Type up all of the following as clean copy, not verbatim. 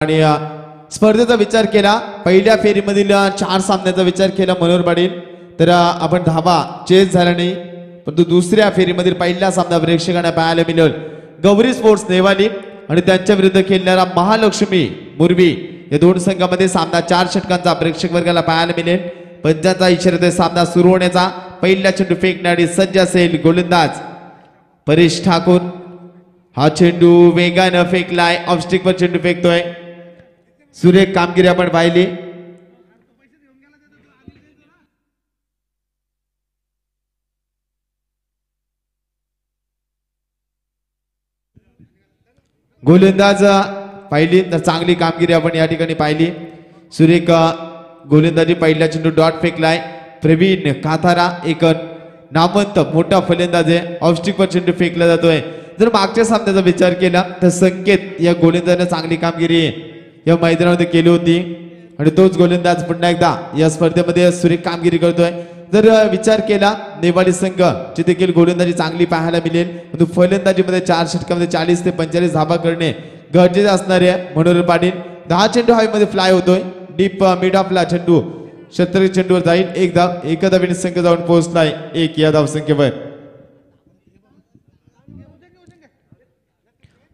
आणि स्पर्धेचा विचार केला पहिल्या फेरीमधील 4 सामन्याचा विचार केला मनोहर पाटील तर आपण धावा चेस झाला नाही परंतु दुसऱ्या फेरीमधील पहिला सामना प्रेक्षकांना पाहायला मिळेल गौरी स्पोर्ट्स नेवाली आणि त्यांच्या विरुद्ध खेळणारा महालक्ष्मी मुरबी या दोन संघांमध्ये सामना 4 षटकांचा प्रेक्षक वर्गाला पाहायला मिळेल पंचांचा इशारा सामना सुरू होण्याचा पहिला चेंडू फेकणारी सज्ज असेल गोलंदाज परेश ठाकूर हा चेंडू वेगाने फेकलाय ऑफस्टिक वर चेंडू फेकतोय सुरेख कामगिरी आपण पाहिली गोलंदाज पाहिली तर चांगली कामगिरी आपण या ठिकाणी पाहिली सुरेख गोलंदाजी पहिला चेंडू डॉट फेकलाय प्रवीण काथारा एक नामवंत मोठा फलंदाज आहे ऑफस्टिक वर चेंडू फेकला जातोय जर मागच्या सामन्याचा विचार केला तर संकेत या गोलंदाजाने चांगली कामगिरी या मैदानामध्ये केली होती आणि तोच गोलंदाज पुन्हा एकदा या स्पर्धेमध्ये सुरेख कामगिरी करतोय जर विचार केला नेवाडी संघ ची देखील गोलंदाजी चांगली पाहायला मिळेल परंतु फलंदाजीमध्ये 4 षटकांमध्ये 40 ते 45 धावा करणे गरजेचे असणार आहे मनोहर पाटील 10 चेंडू हवेमध्ये फ्लाय होतोय डीप मिड ऑफला चेंडू शतरंजी चेंडूवर जाईल एक धाव एका धावेने संघ जाऊन पोहोचलाय 1 या धावसंख्येवर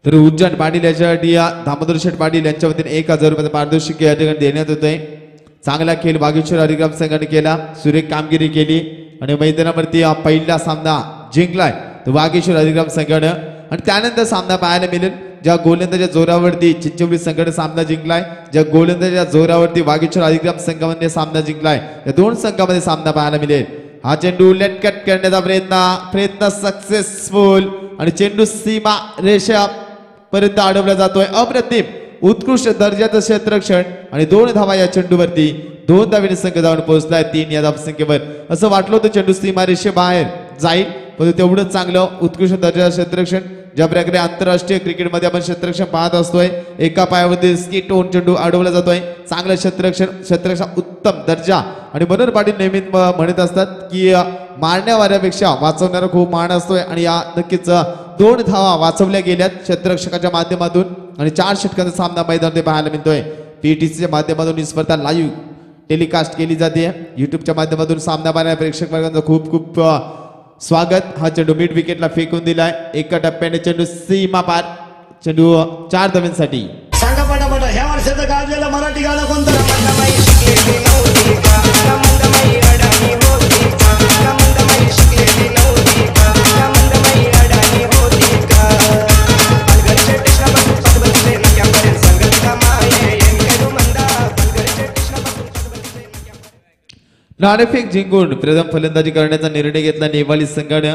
तर उज्जैन पाटील याच्यासाठी दामोदर शेठ पाटील यांच्या वतीने 1000 रुपयाचा पारितोषिक या ठिकाणी देण्यात येतोय चांगला खेळ वागेश्वर हरिग्राम संघाने केला सुरेख कामगिरी केली आणि मैदानावरती पहिला सामना जिंकलाय तो वागेश्वर हरिग्राम संघाने आणि त्यानंतर सामना पाहायला मिळेल ज्या गोलंदाजाच्या जोरावरती चिंचवली संघाने सामना जिंकलाय ज्या गोलंदाजाच्या जोरावरती वागेश्वर हरिग्राम संघाने सामना जिंकलाय या दोन संघांमध्ये सामना पाहायला मिळेल हा चेंडू लेटकट करण्याचा प्रयत्न सक्सेसफुल आणि चेंडू सीमा रेषा पर्यंत अडवला जातोय अप्रतिम उत्कृष्ट दर्जाचं क्षेत्ररक्षण आणि 2 धावा या चेंडूवरती 2 धावेने संघ जाऊन पोहोचलाय 3 या धावसंख्येवर असं वाटलं होतं चेंडू सीमा रेषे बाहेर जाईल परंतु तेवढंच चांगलं उत्कृष्ट दर्जाचं क्षेत्ररक्षण ज्या प्रकारे आंतरराष्ट्रीय क्रिकेटमध्ये आपण क्षेत्ररक्षण पाहत असतोय एका पायावरती स्किट होऊन चेंडू अडवला जातोय चांगलं क्षेत्ररक्षण उत्तम दर्जा आणि मनोहर पाटील नेहमीच म्हणत असतात की मारण्यावाऱ्यापेक्षा वाचवणारा खूप मान असतोय आणि या नक्कीच 2 धावा वाचवल्या गेल्यात क्षेत्ररक्षकाच्या माध्यमातून आणि 4 षटकांचा सामना मैदानामध्ये पाहायला मिळतोय पीटीसीच्या माध्यमातून ही स्पर्धा लाईव्ह टेलिकास्ट केली जाते युट्यूबच्या माध्यमातून सामना पाहणाऱ्या प्रेक्षक वर्गाचं खूप खूप स्वागत हा चेंडू मिड विकेटला फेकून दिलाय एका टप्प्याने चेंडू सीमा पार चेंडू 4 धावांसाठी सांगा पटापट ह्या वर्षाचं गाजलेलं मराठी गाणं कोणतं नाणेफेक जिंकून प्रथम फलंदाजी करण्याचा निर्णय घेतला नेवाली संघाने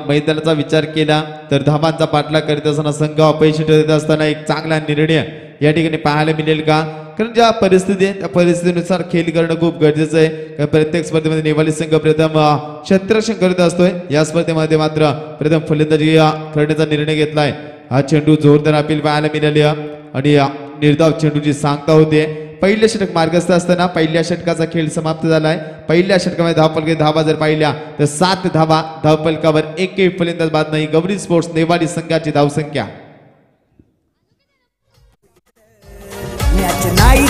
मैदानाचा विचार केला तर धावांचा पाठलाग करीत असताना संघ अपयशी ठरत असताना एक चांगला निर्णय या ठिकाणी पाहायला मिळेल का कारण ज्या परिस्थिती आहे त्या परिस्थितीनुसार खेळ करणं खूप गरजेचं आहे प्रत्येक स्पर्धेमध्ये नेवाली संघ प्रथम क्षेत्ररक्षण करत असतोय या स्पर्धेमध्ये मात्र प्रथम फलंदाजी करण्याचा निर्णय घेतलाय हा चेंडू जोरदार अपील पाहायला मिळाली आणि निर्धाव चेंडूची सांगता होते पहिल्या षटक मार्गस्थ असताना पहिल्या षटकाचा खेळ समाप्त झालाय पहिल्या षटकामध्ये धावफलके धावा जर पाहिल्या तर 7 धावा धावफलकावर एकही फलंदाज बाद नाही गौरी स्पोर्ट्स नेवाडी संघाची धावसंख्या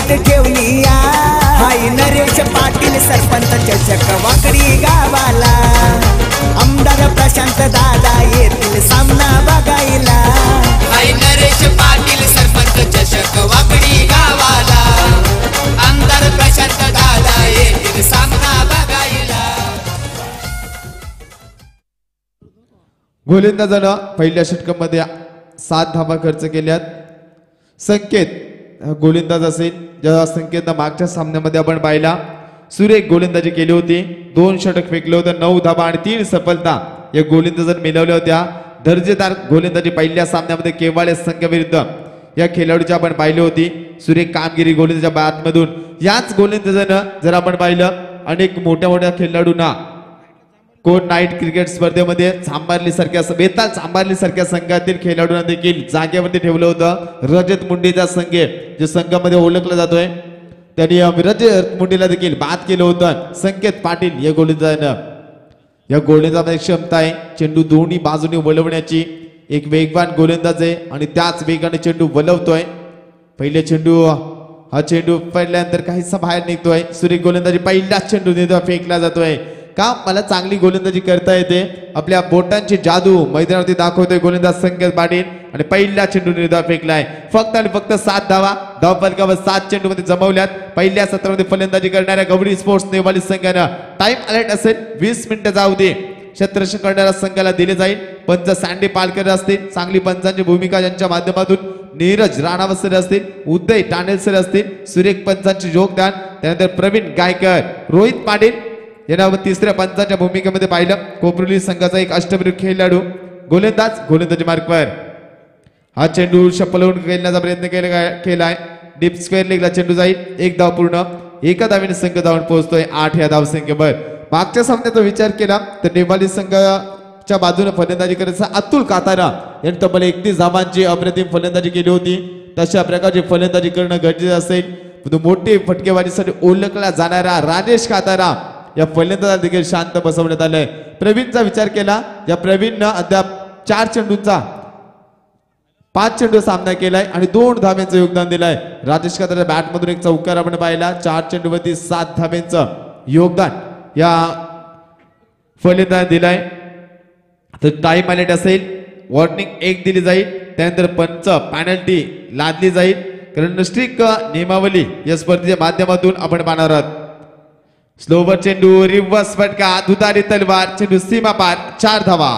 ठेवली हाय नरेश पाटील सरपंच चषक वाकडी गावाला आमदार प्रशांत दादा येतील सामना बघायला हाय नरेश पाटील सरपंच चषक वाकडी गावाला आमदार प्रशांत दादा येतील सामना बघायला गोलंदाजानं पहिल्या षटकामध्ये 7 धावा खर्च केल्यात संकेत गोलंदाज असेल ज्या संकेतनं मागच्या सामन्यामध्ये आपण पाहिला सुरेख गोलंदाजी केली होती 2 षटक फेकले होते 9 धावा आणि 3 सफलता या गोलंदाजाने मिळवल्या होत्या दर्जेदार गोलंदाजी पहिल्या सामन्यामध्ये केवाळे संघाविरुद्ध या खेळाडूची आपण पाहिली होती सुरेख कामगिरी गोलंदाजाच्या बॅटमधून याच गोलंदाजानं जर आपण पाहिलं अनेक मोठ्या खेळाडूंना कोण नाईट क्रिकेट स्पर्धेमध्ये चांबारली सारख्या संघातील खेळाडूंना देखील जागेवरती ठेवलं होतं रजत मुंडेचा संघ जो संघामध्ये ओळखला जातोय त्यांनी रजत मुंडेला देखील बाद केलं होतं संकेत पाटील या गोलंदाजानं या गोलंदाजामध्ये क्षमता आहे चेंडू दोन्ही बाजूने वळवण्याची एक वेगवान गोलंदाज आहे आणि त्याच वेगाने चेंडू वलवतोय पहिले चेंडू हा चेंडू पडल्यानंतर काहीसा बाहेर निघतोय. सुरेख गोलंदाजी पहिलाच चेंडू नेतो फेकला जातोय. का मला चांगली गोलंदाजी करता येते. आपल्या बोटांची जादू मैदानावरती दाखवतोय गोलंदाज संकेत पाटील आणि पहिला चेंडू निर्धाव फेकलाय. फक्त आणि फक्त 7 धावा धावफलकावर 7 चेंडू मध्ये जमवल्यात. पहिल्या सत्रामध्ये फलंदाजी करणाऱ्या गवडी स्पोर्ट्स नेवाली संघानं टाइम अलर्ट असेल 20 मिनिटं जाऊ दे क्षेत्ररक्षण करणाऱ्या संघाला दिले जाईल. पंच सँडी पालकर असतील. चांगली पंचांची भूमिका यांच्या माध्यमातून नीरज राणावत सर असतील. उदय टाणेल सर असतील. सुरेख पंचांचे योगदान. त्यानंतर प्रवीण गायकर रोहित पाटील यांना तिसऱ्या पंचाच्या भूमिकेमध्ये पाहिलं. कोपरोली संघाचा एक अष्टपैलू खेळाडू गोलंदाजी मार्कवर हा चेंडू शपलवून खेळण्याचा प्रयत्न केलाय. डीप स्क्वेअर लेगला चेंडू जाईल. एक धाव पूर्ण. एका धावेने संघ धावून पोहोचतोय 8 या धावसंख्येवर. मागच्या सामन्याचा विचार केला तर नेवाली संघाच्या बाजूने फलंदाजी करायचा अतुल कातारा यांनी तब्बल 31 धावांची अप्रतिम फलंदाजी केली होती. तशा प्रकारची फलंदाजी करणं गरजेचं असेल. मोठी फटकेबाजीसाठी ओळखला जाणारा राजेश कातारा या फलंदाजाला देखील शांत बसवण्यात आलंय. प्रवीणचा विचार केला या प्रवीणनं अद्याप 4 चेंडूंचा 5 चेंडू सामना केलाय आणि 2 धाब्यांचं योगदान दिलंय. राजेश कातारा बॅट मधून एक चौकार आपण पाहिला. 4 चेंडूवरती 7 धाब्यांचं योगदान या फलंदाज दिलाय. तर टाइम अलर्ट असेल. वॉर्निंग 1 दिली जाईल. त्यानंतर पंच पॅनल्टी लादली जाईल. कारण स्ट्रिक नियमावली या स्पर्धेच्या माध्यमातून आपण पाहणार आहोत. स्लोवर चेंडू रिव्हर्स फटका दुधारी तलवार चेंडू सीमा पार 4 धावा.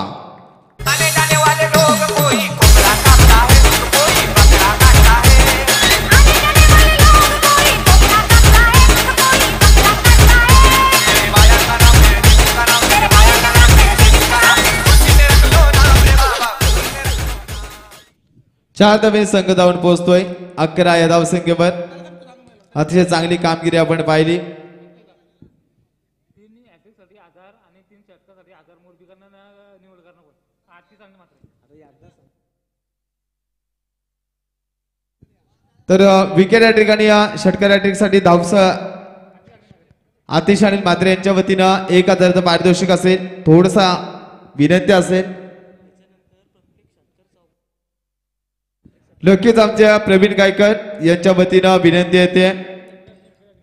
चार धावे संघ धावून पोहोचतोय 11 या धावसंख्येवर. अतिशय चांगली कामगिरी आपण पाहिली. तर विकेट या ठिकाणी षटकार साठी धावस आतिश अनिल म्हात्रे यांच्या वतीनं 1000चं पारितोषिक असेल. थोडसा विनंती असेल. नक्कीच आमच्या प्रवीण गायकर यांच्या वतीनं विनंती येते.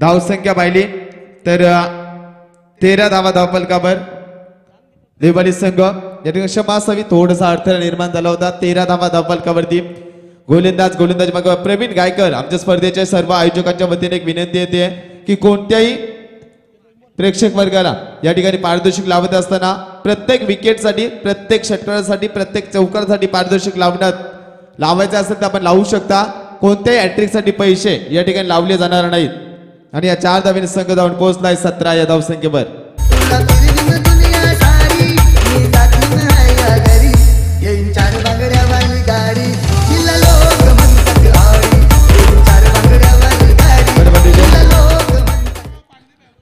धावसंख्या पाहिली तर 13 धावा धावफलकावर नेवाली संघ या ठिकाणी क्षमा असावी. थोडासा अडथळा निर्माण झाला होता. 13 धावा धावफलकावरती गोलंदाज मग प्रवीण गायकर आमच्या स्पर्धेच्या सर्व आयोजकांच्या वतीने एक विनंती येते की कोणत्याही प्रेक्षक वर्गाला या ठिकाणी पारितोषिक लावत असताना प्रत्येक विकेटसाठी प्रत्येक षटकारासाठी प्रत्येक चौकारासाठी पारितोषिक लावायचं असेल तर आपण लावू शकता. कोणत्याही हॅट्रिक साठी पैसे या ठिकाणी लावले जाणार नाहीत. आणि या 4 धावेने संघ धावून पोहोचलाय 17 या धावसंख्येवर.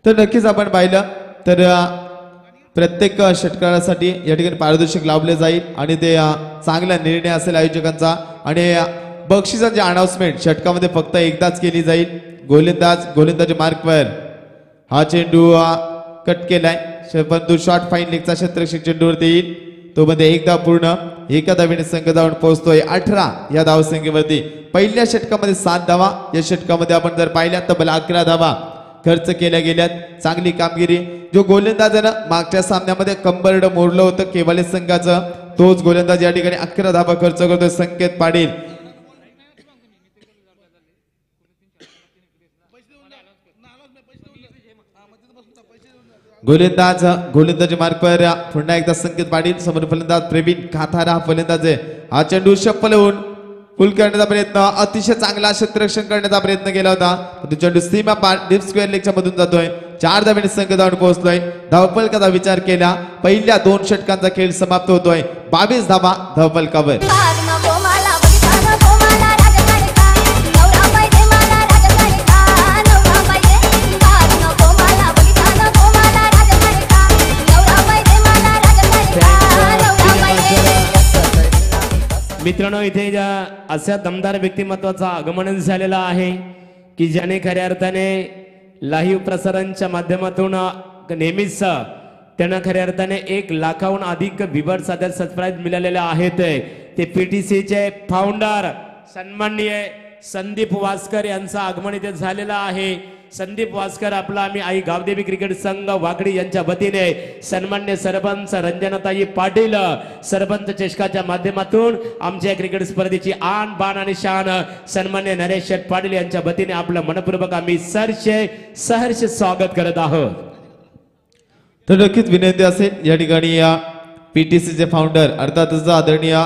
तर नक्कीच आपण पाहिलं तर प्रत्येक षटकारासाठी या ठिकाणी पारितोषिक लावले जाईल आणि ते चांगला निर्णय असेल आयोजकांचा. आणि बक्षिसांची अनाउन्समेंट षटकामध्ये फक्त एकदाच केली जाईल. गोलंदाजी मार्कवर हा चेंडू कट केलाय. परंतु शॉर्ट फाईन लेगचा क्षेत्ररक्षक चेंडूवरती येईल. तो मध्ये 1 धाव पूर्ण. एका धावेने संघ धावून पोहोचतोय 18 या धावसंख्येवरती. पहिल्या षटकामध्ये 7 धावा. या षटकामध्ये आपण जर पाहिल्या तब्बल 11 धावा खर्च केल्या गेल्यात. चांगली कामगिरी. जो गोलंदाजानं मागच्या सामन्यामध्ये कंबरड मोडलं होतं केवाले संघाचं तोच गोलंदाज या ठिकाणी 11 धावा खर्च करतोय संकेत पाटील. गोलंदाजी मार्कवर पुन्हा एकदा संकेत पाटील. समोर फलंदाज प्रवीण कातारा फलंदाज आहे. हा चेंडू शप्पल होऊन पुल करण्याचा प्रयत्न अतिशय चांगला क्षेत्ररक्षण करण्याचा प्रयत्न केला होता. चेंडू सीमा पार डीप स्क्वेअर लेगच्या मधून जातोय. 4 धावेने संघ धावून पोहोचतोय. धावफलकाचा विचार केला पहिल्या 2 षटकांचा खेळ समाप्त होतोय 22 धावा धावफलकावर. मित्रांनो इथे अशा दमदार व्यक्तिमत्वाचा आगमन झालेला आहे की ज्याने खऱ्या अर्थाने लाईव्ह प्रसारणच्या माध्यमातून नेहमीच त्यांना खऱ्या अर्थाने 1 लाखाहून अधिक व्ह्यूअर्स सबस्क्राईब मिळालेले आहेत. ते PTCचे फाउंडर सन्माननीय संदीप वासकर यांचं आगमन इथे झालेलं आहे. संदीप वासकर आपला आम्ही आई गावदेवी क्रिकेट संघ वाकडी यांच्या वतीने सन्मान्य सरपंच रंजनाताई पाटील सरपंच चषकाच्या माध्यमातून आमच्या क्रिकेट स्पर्धेची आन बाण आणि शान सन्मान्य नरेश शेठ पाटील यांच्या वतीने आपलं मनपूर्वक आम्ही सहर्ष स्वागत करत आहोत. तर नक्कीच विनंती असेल या ठिकाणी या पीटीसीचे फाउंडर अर्थातच आदरणीय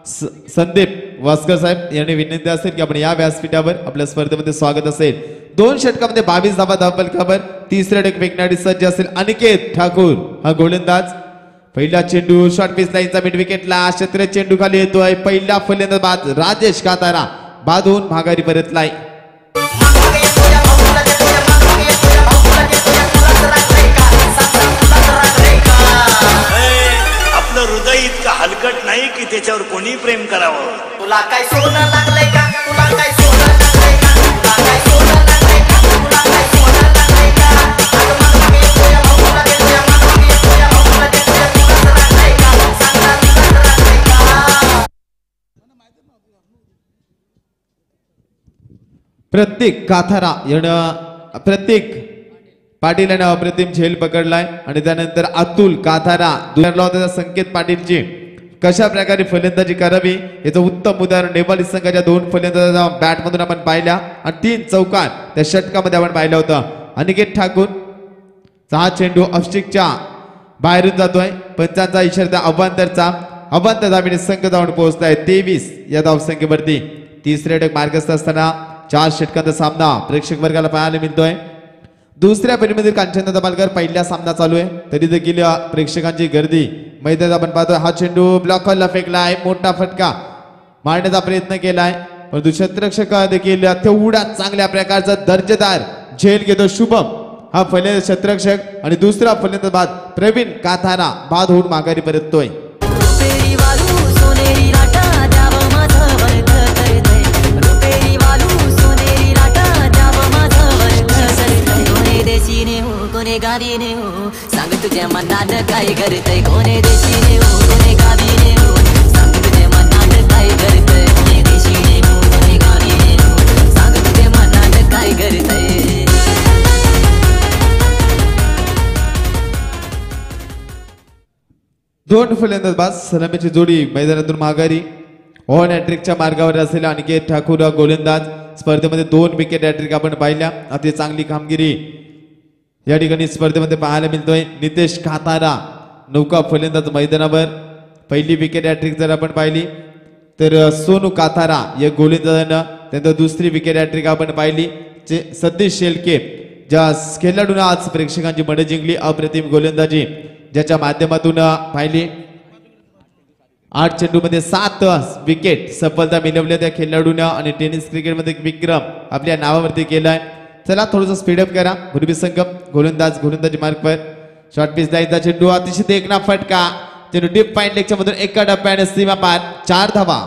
संदीप वासकर साहेब यांनी विनंती असेल की आपण या व्यासपीठावर आपल्या स्पर्धेमध्ये स्वागत असेल. 2 षटकामध्ये 22 धावा धावफलकावर तिसऱ्या षटक फेकणारी सज्ज असेल अनिकेत ठाकूर हा गोलंदाज. पहिला चेंडू शॉर्ट पीस लाईनचा मिड विकेटला क्षेत्र चेंडू खाली येतोय. पहिला फलंदाज बाद राजेश कातारा बाद होऊन माघारी परतलाय. आपलं हृदय इतकं हलकट नाही की त्याच्यावर कोणी प्रेम करावं. तुला काय सोनं लागलंय का? तुला काय सोनं लागलंय का? तुला काय सोनं लागलंय का? तुला काय सोनं लागलंय का? अगं मागे तुझ्या भाऊला देतोय, मागे तुझ्या भाऊला देतोय, तुला लागलंय का? सांगा तुला लागलंय का? प्रत्येक काथारा यानं प्रत्येक पाटील यानं अप्रतिम झेल पकडलाय आणि त्यानंतर अतुल काथारा दुसऱ्या होता संकेत पाटीलची कशा प्रकारे फलंदाजी करावी याचं उत्तम उदाहरण नेपाली संघाच्या 2 फलंदाजांच्या बॅट मधून आपण पाहिल्या आणि 3 चौकार त्या षटकामध्ये आपण पाहिलं होतं. अनिकेत ठाकूर हा चेंडू ऑफस्टिकच्या बाहेरून जातोय. पंचांचा इशारा अवांतरचा अवांतर धाबीने संघ जाऊन पोहोचलाय 23 या धावसंख्येवरती. तिसरे षटक मार्गस्थ असताना 4 षटकांचा सामना प्रेक्षक वर्गाला पाहायला मिळतोय. दुसऱ्या फेरीमध्ये कांचन दबालकर पहिला सामना चालू आहे तरी देखील प्रेक्षकांची गर्दी मैदानात आपण पाहतोय. हा चेंडू ब्लॉकरला फेकलाय. मोठा फटका मारण्याचा प्रयत्न केलाय परंतु क्षेत्ररक्षक देखील तेवढा चांगल्या प्रकारचा दर्जेदार झेल घेतो. शुभम हा फलंदाज क्षेत्ररक्षक आणि दुसरा फलंदाज बाद प्रवीण काथारा बाद होऊन माघारी परततोय. कोणे गादीने हो सांग तुझ्या मनात काय करतय. कोणे देशीने हो कोणे गादीने हो सांग तुझ्या मनात काय करतय. कोणे देशीने हो कोणे गादीने हो सांग तुझ्या मनात काय करतय. दोन फलंदाज बाद सलामीची जोडी मैदानातून माघारी. ऑन हॅट्रिकच्या मार्गावर असलेला अनिकेत ठाकूर हा गोलंदाज स्पर्धेमध्ये 2 विकेट हॅट्रिक आपण पाहिल्या. अति चांगली कामगिरी या ठिकाणी स्पर्धेमध्ये पाहायला मिळतोय. नितेश कातारा नौका फलंदाज मैदानावर. पहिली विकेट हॅट्रिक जर आपण पाहिली तर सोनू कातारा या गोलंदाजानं त्यानंतर दुसरी विकेट हॅट्रिक आपण पाहिली सतीश शेलके ज्या खेळाडूंना आज प्रेक्षकांची मने जिंकली. अप्रतिम गोलंदाजी ज्याच्या माध्यमातून पाहिली. 8 चेंडूमध्ये 7 विकेट सफलता मिळवल्या त्या खेळाडूंना आणि टेनिस क्रिकेटमध्ये विक्रम आपल्या नावावरती केलाय. चला थोडंसं स्पीडअप करा. गुरुबी संगम गोलंदाजी मार्ग पर शॉर्ट पीस लाईनचा चेंडू अतिशय देखना फटका चेंडू डीप पॉइंट लेगच्या मधून एका डब्याने सीमा पार 4 धावा.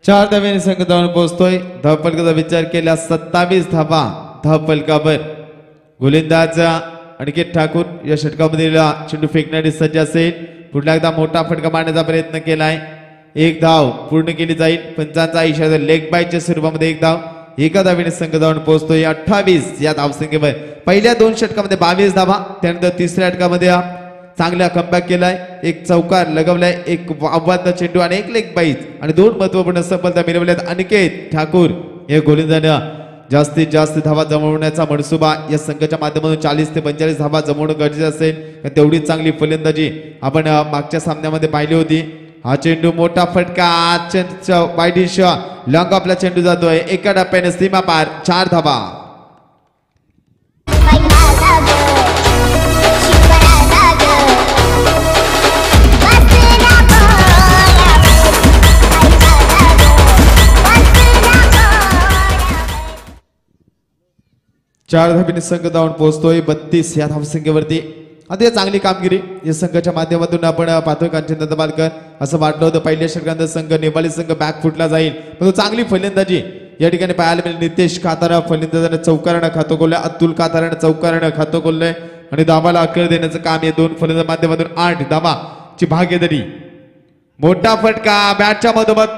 चार धाव्याने संघ जाऊन पोहोचतोय. धावफलकाचा विचार केला 27 धावा धावफलकावर. गोलंदाज अनिकेत ठाकूर या षटकामध्ये चेंडू फेकण्यासाठी सज्ज असेल. पुढला एकदा मोठा फटका मारण्याचा प्रयत्न केलाय. 1 धाव पूर्ण केली जाईल. पंचांचा इशारा लेग बायच्या स्वरूपामध्ये 1 धाव. एका धावेने संघ जाऊन पोहोचतोय 28 या धावसंख्येवर. पहिल्या 2 षटकामध्ये 22 धावा. त्यानंतर तिसऱ्या षटकामध्ये चांगला कमबॅक केलाय. 1 चौकार लगवलाय. 1 आव्हान चेंडू आणि 1 लेग बाईज आणि 2 महत्वपूर्ण सफलता मिळवल्यात. अनिकेत ठाकूर या गोलंदाजानं जास्तीत जास्त धावा जमवण्याचा मनसुबा या संघाच्या माध्यमातून 40 ते 45 धावा जमवणं गरजेचं असेल. तेवढीच चांगली फलंदाजी आपण मागच्या सामन्यामध्ये पाहिली होती. हा चेंडू मोठा फटका वाईडिश लॉंग ऑफला चेंडू जातोय. एका टप्प्याने सीमा पार 4 धावा. 4 धाबीने संघ धावून पोहोचतोय 32 या धावसंख्येवरती. आता चांगली कामगिरी या संघाच्या माध्यमातून आपण पाहतोय. कांचनदादा पालकर असं वाटलं होतं पहिल्या षटकांचा संघ नेपाळी संघ बॅक फुटला जाईल, पण चांगली फलंदाजी या ठिकाणी पाहायला मिळेल. नितेश कातारा फलंदाजाने चौकारानं खातो कोल्हे, अतुल कातारानं चौकारानं खातो कोल्हे आणि धावाला अकळ देण्याचं काम या दोन फलंदाज माध्यमातून 8 धावाची भागीदारी. मोठा फटका बॅटच्या मधोमध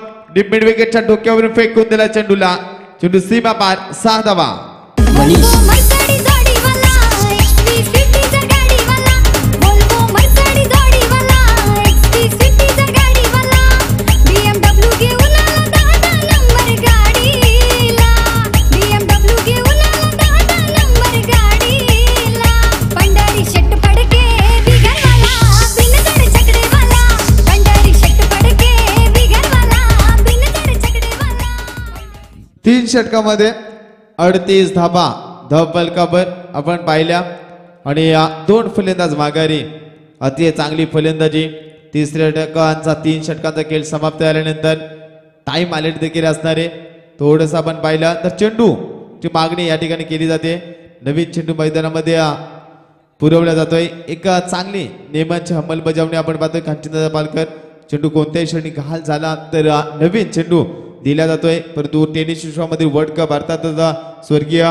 मिड विकेटच्या डोक्यावरून फेकून दिला चेंडूला. चेंडू सीमा पार 6 धावा. तीन षटकामध्ये 38 धाबा धबल कबर आपण पाहिल्या आणि या 2 फलंदाज माघारी. अतिशय चांगली फलंदाजी. तिसऱ्या षटकांचा 3 षटकांचा खेळ समाप्त झाल्यानंतर टाइम आलेट देखील असणारे थोडंसं आपण पाहिलं तर चेंडूची मागणी या ठिकाणी केली जाते. नवीन चेंडू मैदानामध्ये पुरवला जातोय. एक चांगली नियमांची अंमलबजावणी आपण पाहतोय. कांचनदादा पालकर चेंडू कोणत्याही क्षणी घाल झाला तर नवीन चेंडू दिला जातोय. परंतु टेनिस विश्वामध्ये वर्ल्ड कप अर्थातच स्वर्गीय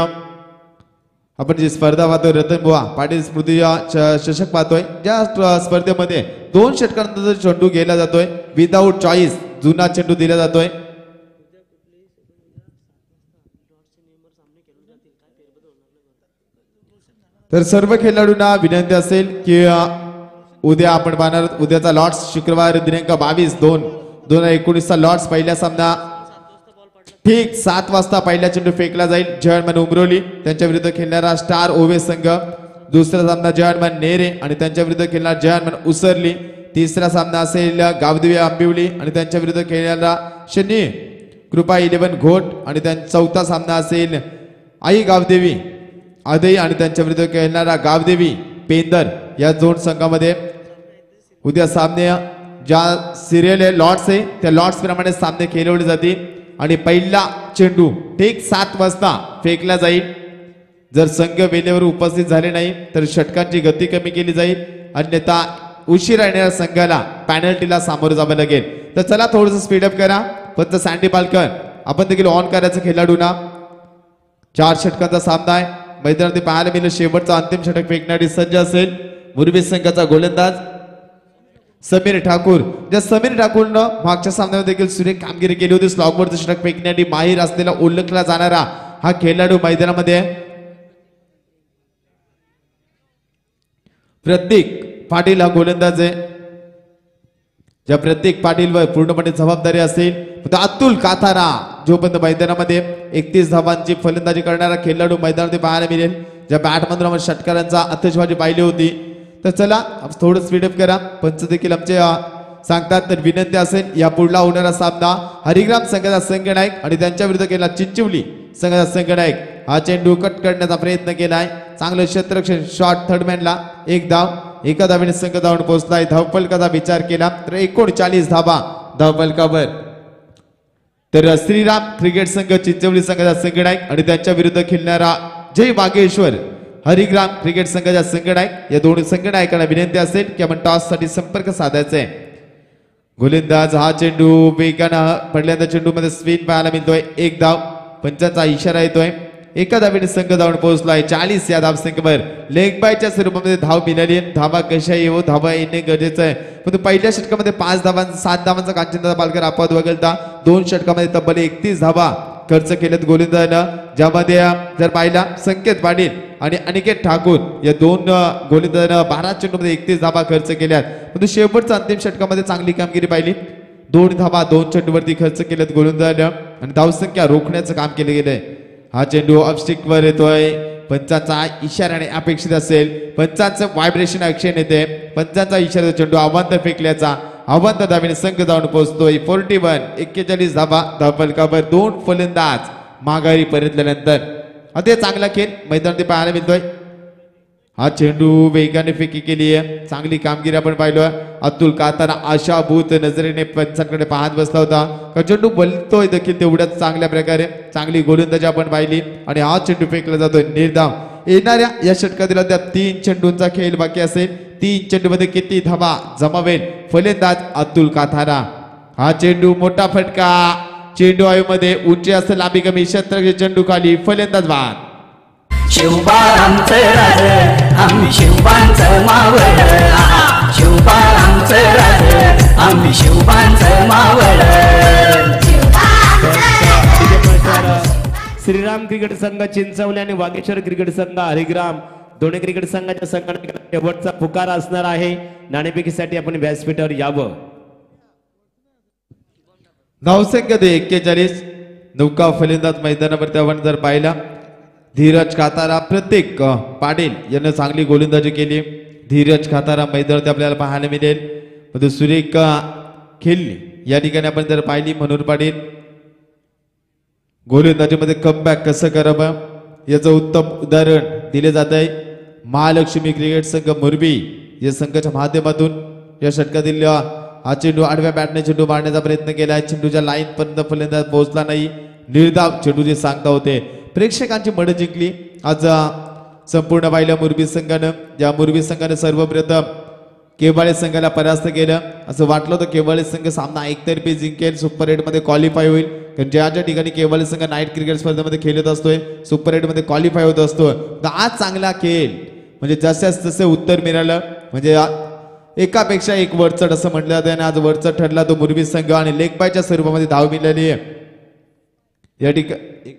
आपण जी स्पर्धा पाहतोय रतनबुवा पाटील स्मृती चषक पाहतोय. ज्या स्पर्धेमध्ये 2 षटकांनंतर चेंडू गेला जातोय विदाऊट चॉईस जुना चेंडू दिला जातोय. तर सर्व खेळाडूंना विनंती असेल की उद्या आपण पाहणार उद्याचा लॉर्ड्स शुक्रवार दिनांक 22/2/2019 लॉर्ड्स पहिला सामना ठीक 7 वाजता पहिला चेंडू फेकला जाईल. जयमन उमरोली त्यांच्या विरुद्ध खेळणारा स्टार ओवे संघ. दुसरा सामना जयमन नेरे आणि त्यांच्या विरुद्ध खेळणारा जयमन उसरली. तिसरा सामना असेल गावदेवी आंबिवली आणि त्यांच्या विरुद्ध खेळणारा शनी कृपा 11 घोट आणि त्यांचा चौथा सामना असेल आई गावदेवी आदई आणि त्यांच्या विरुद्ध खेळणारा गावदेवी पेंदर. या 2 संघामध्ये उद्या सामने ज्या सिरियल आहे लॉर्ड्स आहे त्या लॉर्ड्स प्रमाणे सामने खेळवले जातील आणि पहिला चेंडू ठीक 7 वाजता फेकला जाईल. जर संघ वेळेवर उपस्थित झाले नाही तर षटकांची गती कमी केली जाईल, अन्यथा उशिरा येणाऱ्या संघाला पॅनल्टीला सामोरं जावं लागेल. तर चला थोडंसं स्पीडअप करा. फक्त सँडी पालकर आपण देखील ऑन करायचं खेळाडूंना. 4 षटकांचा सामना आहे. मैदानात पाहायला मिळेल शेवटचा अंतिम षटक फेकणारी सज्ज असेल मुरबी संघाचा गोलंदाज समीर ठाकूर. ज्या समीर ठाकूरनं मागच्या सामन्यामध्ये देखील सुरेख कामगिरी केली होती. स्लॉगवरचं षटक फेकण्यासाठी माहीर असलेला ओळखला जाणारा हा खेळाडू मैदानामध्ये. प्रतीक पाटील हा गोलंदाज आहे. ज्या प्रतीक पाटील वर पूर्णपणे जबाबदारी असेल. अतुल कातारा जोपर्यंत मैदानामध्ये 31 धावांची फलंदाजी करणारा खेळाडू मैदानामध्ये पाहायला मिळेल. ज्या बॅटमधून आपण षटकारांचा आतषबाजी पाहिली होती. तर चला थोडं स्पीडअप करा. पंच देखील आमचे सांगतात तर विनंती असेल या पुढला होणारा सामना हरिग्राम संघाचा संघनायक आणि त्यांच्या विरुद्ध केला चिंचिवली संघाचा संघनायक. हा चेंडू कट करण्याचा प्रयत्न केलाय. चांगलं क्षेत्ररक्षण शॉट थर्डमॅनला 1 धाव. एका धावेने संघ धावून पोहोचलाय. धावफलकाचा विचार केला तर 39 धावा धावफलकावर. तर श्रीराम क्रिकेट संघ चिंचवली संघाचा संघनायक आणि त्यांच्या विरुद्ध खेळणारा जय बागेश्वर हरिग्राम क्रिकेट संघाचा संघनायक. या दोन्ही संघनायकांना विनंती असेल की आपण टॉस साठी संपर्क साधायचा आहे. गोलंदाज हा चेंडू वेगानं पडल्यानंतर चेंडू मध्ये स्पिन पाहायला मिळतोय. 1 धाव. पंचांचा इशारा येतोय. एका धावेने संघ धावून पोहोचलाय 40 या धावसंख्येवर. लेग बायच्या स्वरूपामध्ये धाव मिळाली. धावा कशा येऊ धावा येणे गरजेचं आहे. पण पहिल्या षटकामध्ये 7 धावांचा कांचनदादा पालकर अपवाद वगळता 2 षटकामध्ये तब्बल 31 धावा खर्च केलेत गोलंदाजानं. ज्यामध्ये जर पाहिला संकेत पाटील आणि अनिकेत ठाकूर या 2 गोलंदाजानं 12 चेंडूमध्ये 31 धावा खर्च केल्यात. पण शेवटच्या अंतिम षटकामध्ये चांगली कामगिरी पाहिली. 2 धावा 2 चेंडूवरती खर्च केलेत गोलंदाजानं आणि धावसंख्या रोखण्याचं काम केलं गेलंय. हा चेंडू ऑफस्टिक वर येतोय. पंचांचा इशाराने अपेक्षित असेल. पंचांचं व्हायब्रेशन ऍक्शन येते. पंचांचा इशारा चेंडू अवांतर फेकल्याचा अवांतर धावेने संघ जाऊन पोहोचतोय. 41 धावा धावफलकावर. 2 फलंदाज माघारी परतल्यानंतर अति चांगला खेळ मैदानात पाहायला मिळतोय. हा चेंडू वेगाने फेकी केली आहे. चांगली कामगिरी आपण पाहिलोय. अतुल काताना आशाभूत नजरेने पंचांकडे पाहत बसला होता का चेंडू बोलतोय देखील तेवढ्याच चांगल्या प्रकारे चांगली गोलंदाजी आपण पाहिली आणि हा चेंडू फेकला जातोय निर्धाव. येणाऱ्या या षटकातील अद्याप 3 चेंडूंचा खेळ बाकी असेल. 3 चेंडूमध्ये किती धावा जमावेल फलंदाज अतुल काताना. हा चेंडू मोठा फटका चेंडू आयुमध्ये उंची असेल लांबी कमी क्षेत्र चेंडू खाली फलंदाज बाद. शिवबाळांचं राज आम्ही शिवबांचं मावळ शिवबाळांचं राज आम्ही शिवबांचं मावळ. श्रीराम क्रिकेट संघ चिंचवली आणि वागेश्वर क्रिकेट संघ हरिग्राम दोन्ही क्रिकेट संघाच्या संघटनेकडे शेवटचा पुकार असणार आहे. नाणेफेकीसाठी आपण व्यासपीठावर यावं. धावसंख्या 41. नौका फलंदाज मैदानावरती आपण जर पाहिला धीरज कातारा प्रत्येक पाटील यांनी चांगली गोलंदाजी केली. धीरज कातारा मैदानावरती आपल्याला पाहायला मिळेल. परंतु सुरेख खेळली या ठिकाणी आपण जर पाहिली मनोहर पाटील गोलंदाजीमध्ये कमबॅक कसं करावं याचं उत्तम उदाहरण दिले जात आहे. महालक्ष्मी क्रिकेट संघ मोरबी या संघाच्या माध्यमातून या षटकातील हा चेंडू आडव्या बॅटने चेंडू मारण्याचा प्रयत्न केला आहे. चेंडूच्या लाईन पर्यंत फलंदाज पोहोचला नाही. निर्धाव चेंडूचे सांगता होते. प्रेक्षकांची मन जिंकली आज संपूर्ण पाहिलं मोरबी संघानं. या मोरबी संघाने सर्वप्रथम केवाळे संघाला परास्त केलं. असं वाटलं होतं केवाळे संघ सामना एकतर्फी जिंकेल सुपर 8 मध्ये क्वालिफाय होईल. कारण ज्या ज्या ठिकाणी केवाळे संघ नाईट क्रिकेट स्पर्धेमध्ये खेळत असतोय सुपर 8 मध्ये क्वालिफाय होत असतो. तर आज चांगला खेळ म्हणजे जसं तसे उत्तर मिळालं म्हणजे एकापेक्षा एक वरचढ असं म्हटलं जातं आणि आज वरचढ ठरला तो मोरबी संघ आणि लेग बायच्या स्वरूपामध्ये धाव मिळाली आहे. या ठिकाणी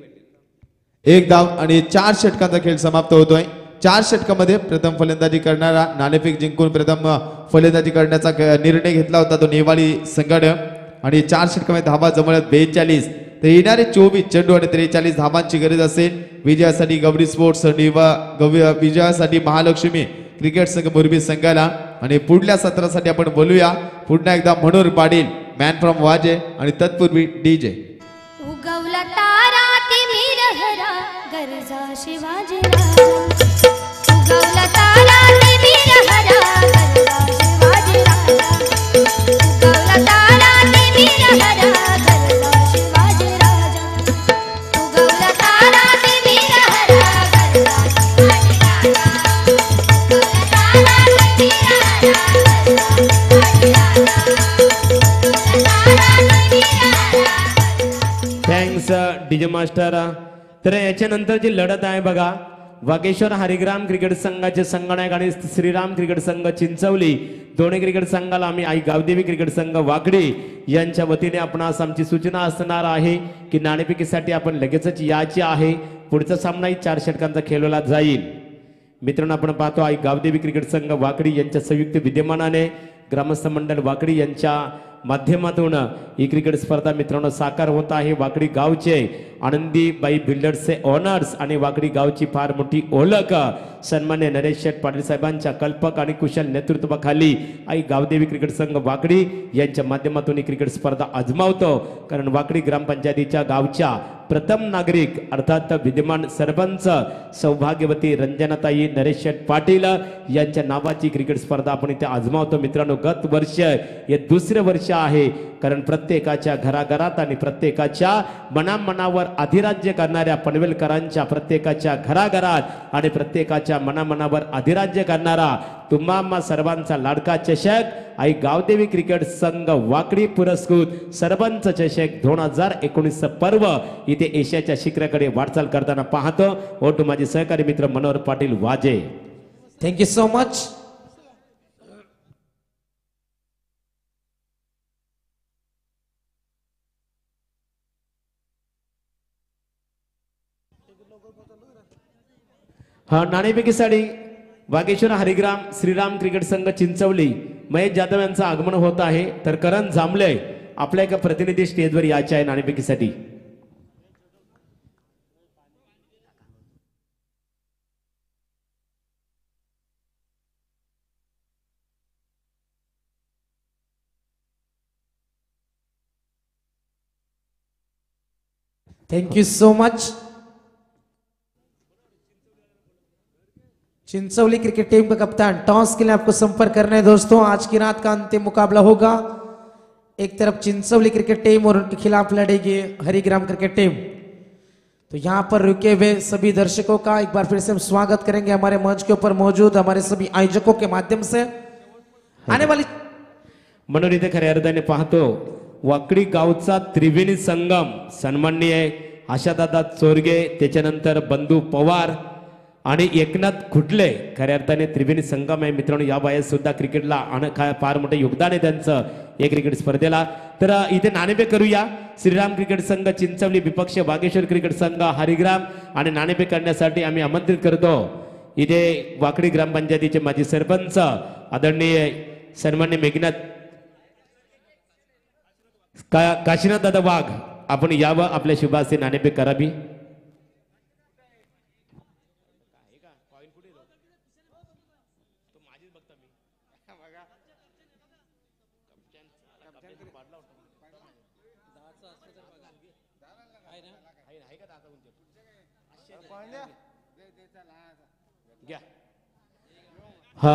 1 धाव आणि 4 षटकांचा खेळ समाप्त होतोय. 4 षटकामध्ये प्रथम फलंदाजी करणारा नाणेफेक जिंकून प्रथम फलंदाजी करण्याचा निर्णय घेतला होता तो नेवाळी संघानं आणि 4 षटकामध्ये धावा जमवल्यात 42. तर येणारे 24 चेंडू आणि 43 धावांची गरज असेल विजयासाठी. गौरी स्पोर्ट्स विजयासाठी महालक्ष्मी क्रिकेट संघ मोरबी संघाला. आणि पुढल्या सत्रासाठी आपण बोलूया पुन्हा एकदा मनोहर पाटील मॅन फ्रॉम वाजे आणि तत्पूर्वी डीजे. उगवला तारा ते मिरहरा गरजा शिवाजीराजा उगवला तारा ते मिरहरा गरजा शिवाजीराजा उगवला तारा ते मिरहरा गरजा शिवाजीराजा उगवला तारा ते मिरहरा गरजा शिवाजीराजा उगवला तारा ते मिरहरा थँक्स डीजे मास्टर. तर याच्यानंतर जी लढत आहे बघा वागेश्वर हरिग्राम क्रिकेट संघाचे संगणक आणि श्रीराम क्रिकेट संघ चिंचवली दोन्ही क्रिकेट संघाला आम्ही आई गावदेवी क्रिकेट संघ वाकडी यांच्या वतीने आपणास आमची सूचना असणार आहे की नाणेफेकीसाठी आपण लगेचच यायचे आहे. पुढचा सामनाही 4 षटकांचा खेळवला जाईल. मित्रांनो आपण पाहतो आई गावदेवी क्रिकेट संघ वाकडी यांच्या संयुक्त विद्यमानाने ग्रामस्थ मंडळ वाकडी यांच्या माध्यमातून ही क्रिकेट स्पर्धा मित्रांनो साकार होत आहे. वाकडी गावचे आनंदीबाई बिल्डर्सचे ओनर्स आणि वाकडी गावची फार मोठी ओळख सन्मान्य नरेश शेठ पाटील साहेबांच्या कल्पक आणि कुशल नेतृत्वाखाली आई गावदेवी क्रिकेट संघ वाकडी यांच्या माध्यमातून ही क्रिकेट स्पर्धा आजमावतो. कारण वाकडी ग्रामपंचायतीच्या गावच्या प्रथम नागरिक अर्थात विद्यमान सरपंच सौभाग्यवती रंजनाताई नरेश शेठ पाटील यांच्या नावाची क्रिकेट स्पर्धा आपण इथे आजमावतो. मित्रांनो गत वर्ष हे दुसरे वर्ष आहे कारण प्रत्येकाच्या घराघरात आणि प्रत्येकाच्या मनामनावर अधिराज्य करणाऱ्या पनवेलकरांच्या प्रत्येकाच्या घराघरात आणि प्रत्येकाच्या मनामनावर अधिराज्य करणारा तुम्हा सर्वांचा लाडका चषक आई गावदेवी क्रिकेट संघ वाकडी पुरस्कृत सरपंच चषक 2019 पर्व इथे एशियाच्या शिखराकडे वाटचाल करताना पाहतो. ओटू माझे सहकारी मित्र मनोहर पाटील वाजे. Thank you so much. हा नाणेफेकीसाठी वागेश्वर हरिग्राम श्रीराम क्रिकेट संघ चिंचवली महेश जाधव यांचं आगमन होत आहे. तर करण जांभळे आपल्या एका प्रतिनिधी स्टेजवर यायचे आहे नाणेफेकीसाठी. Thank you so much. Chincholi cricket team का कप्तान टॉस के लिए आपको संपर्क करना है दोस्तों। आज की रात का अंतिम मुकाबला होगा। एक तरफ चिंचौली क्रिकेट टीम और उनके खिलाफ लड़ेगी हरिग्राम क्रिकेट टीम। तो यहाँ पर रुके हुए सभी दर्शकों का एक बार फिर से हम स्वागत करेंगे हमारे मंच के ऊपर मौजूद हमारे सभी आयोजकों के माध्यम से। आने वाली म्हणून इथे खऱ्या अर्थाने पाहतो वाकडी गावचा त्रिवेणी संगम सन्माननीय आशादादा चोरगे, त्याच्यानंतर बंधू पवार आणि एकनाथ खुटले खऱ्या अर्थाने त्रिवेणी संगम आहे मित्रांनो। या वयात सुद्धा क्रिकेटला फार मोठे योगदान आहे त्यांचं या क्रिकेट स्पर्धेला। तर इथे नाणेफेक करूया। श्रीराम क्रिकेट संघ चिंचवली विपक्ष वागेश्वर क्रिकेट संघ हरिग्राम आणि नाणेफेक करण्यासाठी आम्ही आमंत्रित करतो इथे वाकडी ग्रामपंचायतीचे माजी सरपंच आदरणीय सन्मान्य मेघनाथ काशीनाथ दादा वाघ, आपण यावं आपल्या शुभास्ते नाणेफेक करावी। हा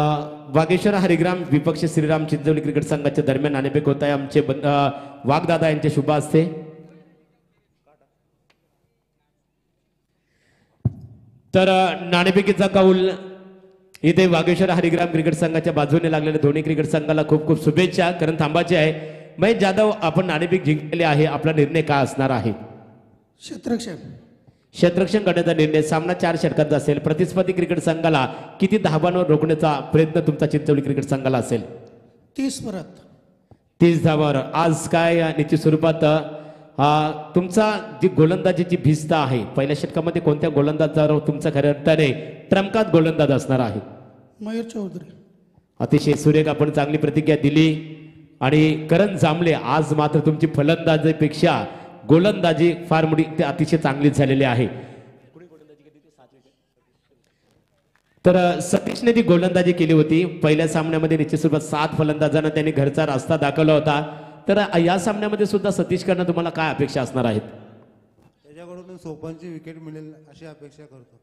वागेश्वर हरिग्राम विपक्ष श्रीराम चिंचवली क्रिकेट संघाच्या दरम्यान नाणेफेक होत आहे। आमचे वाघदादा यांच्या शुभ हस्ते। तर नाणेफेकीचा कौल इथे वागेश्वर हरिग्राम क्रिकेट संघाच्या बाजूने लागलेल्या दोन्ही क्रिकेट संघाला खूप खूप शुभेच्छा। कारण थांबायचे आहे महेश जाधव, आपण नाणेफेक जिंकलेले आहे, आपला निर्णय काय असणार आहे? क्षेत्ररक्षण करण्याचा निर्णय। सामना 4 षटकांचा असेल। प्रतिस्पर्धी क्रिकेट संघाला किती धावांवर रोखण्याचा प्रयत्न तुमचा चिंचवली क्रिकेट संघाला असेल? 30 धावांवर। आज काय निश्चित स्वरूपात तुमचा जी गोलंदाजीची भिस्त आहे, पहिल्या षटकामध्ये कोणत्या गोलंदाजावर तुमचा खऱ्या अर्थाने ट्रम्कात गोलंदाज असणार आहे? मयूर चौधरी। अतिशय सुरेख आपण चांगली प्रतिक्रिया दिली। आणि करण जांभळे, आज मात्र तुमची फलंदाजीपेक्षा गोलंदाजी फार मोठी अतिशय चांगलीच झालेली आहे। तर सतीशने ती गोलंदाजी केली होती पहिल्या सामन्यामध्ये। निश्चित स्वरूपात 7 फलंदाजांना त्यांनी घरचा रास्ता दाखवला होता। तर या सामन्यामध्ये सुद्धा सतीशकडनं तुम्हाला काय अपेक्षा असणार आहेत? त्याच्याकडून सोपांची विकेट मिळेल अशी अपेक्षा करतो।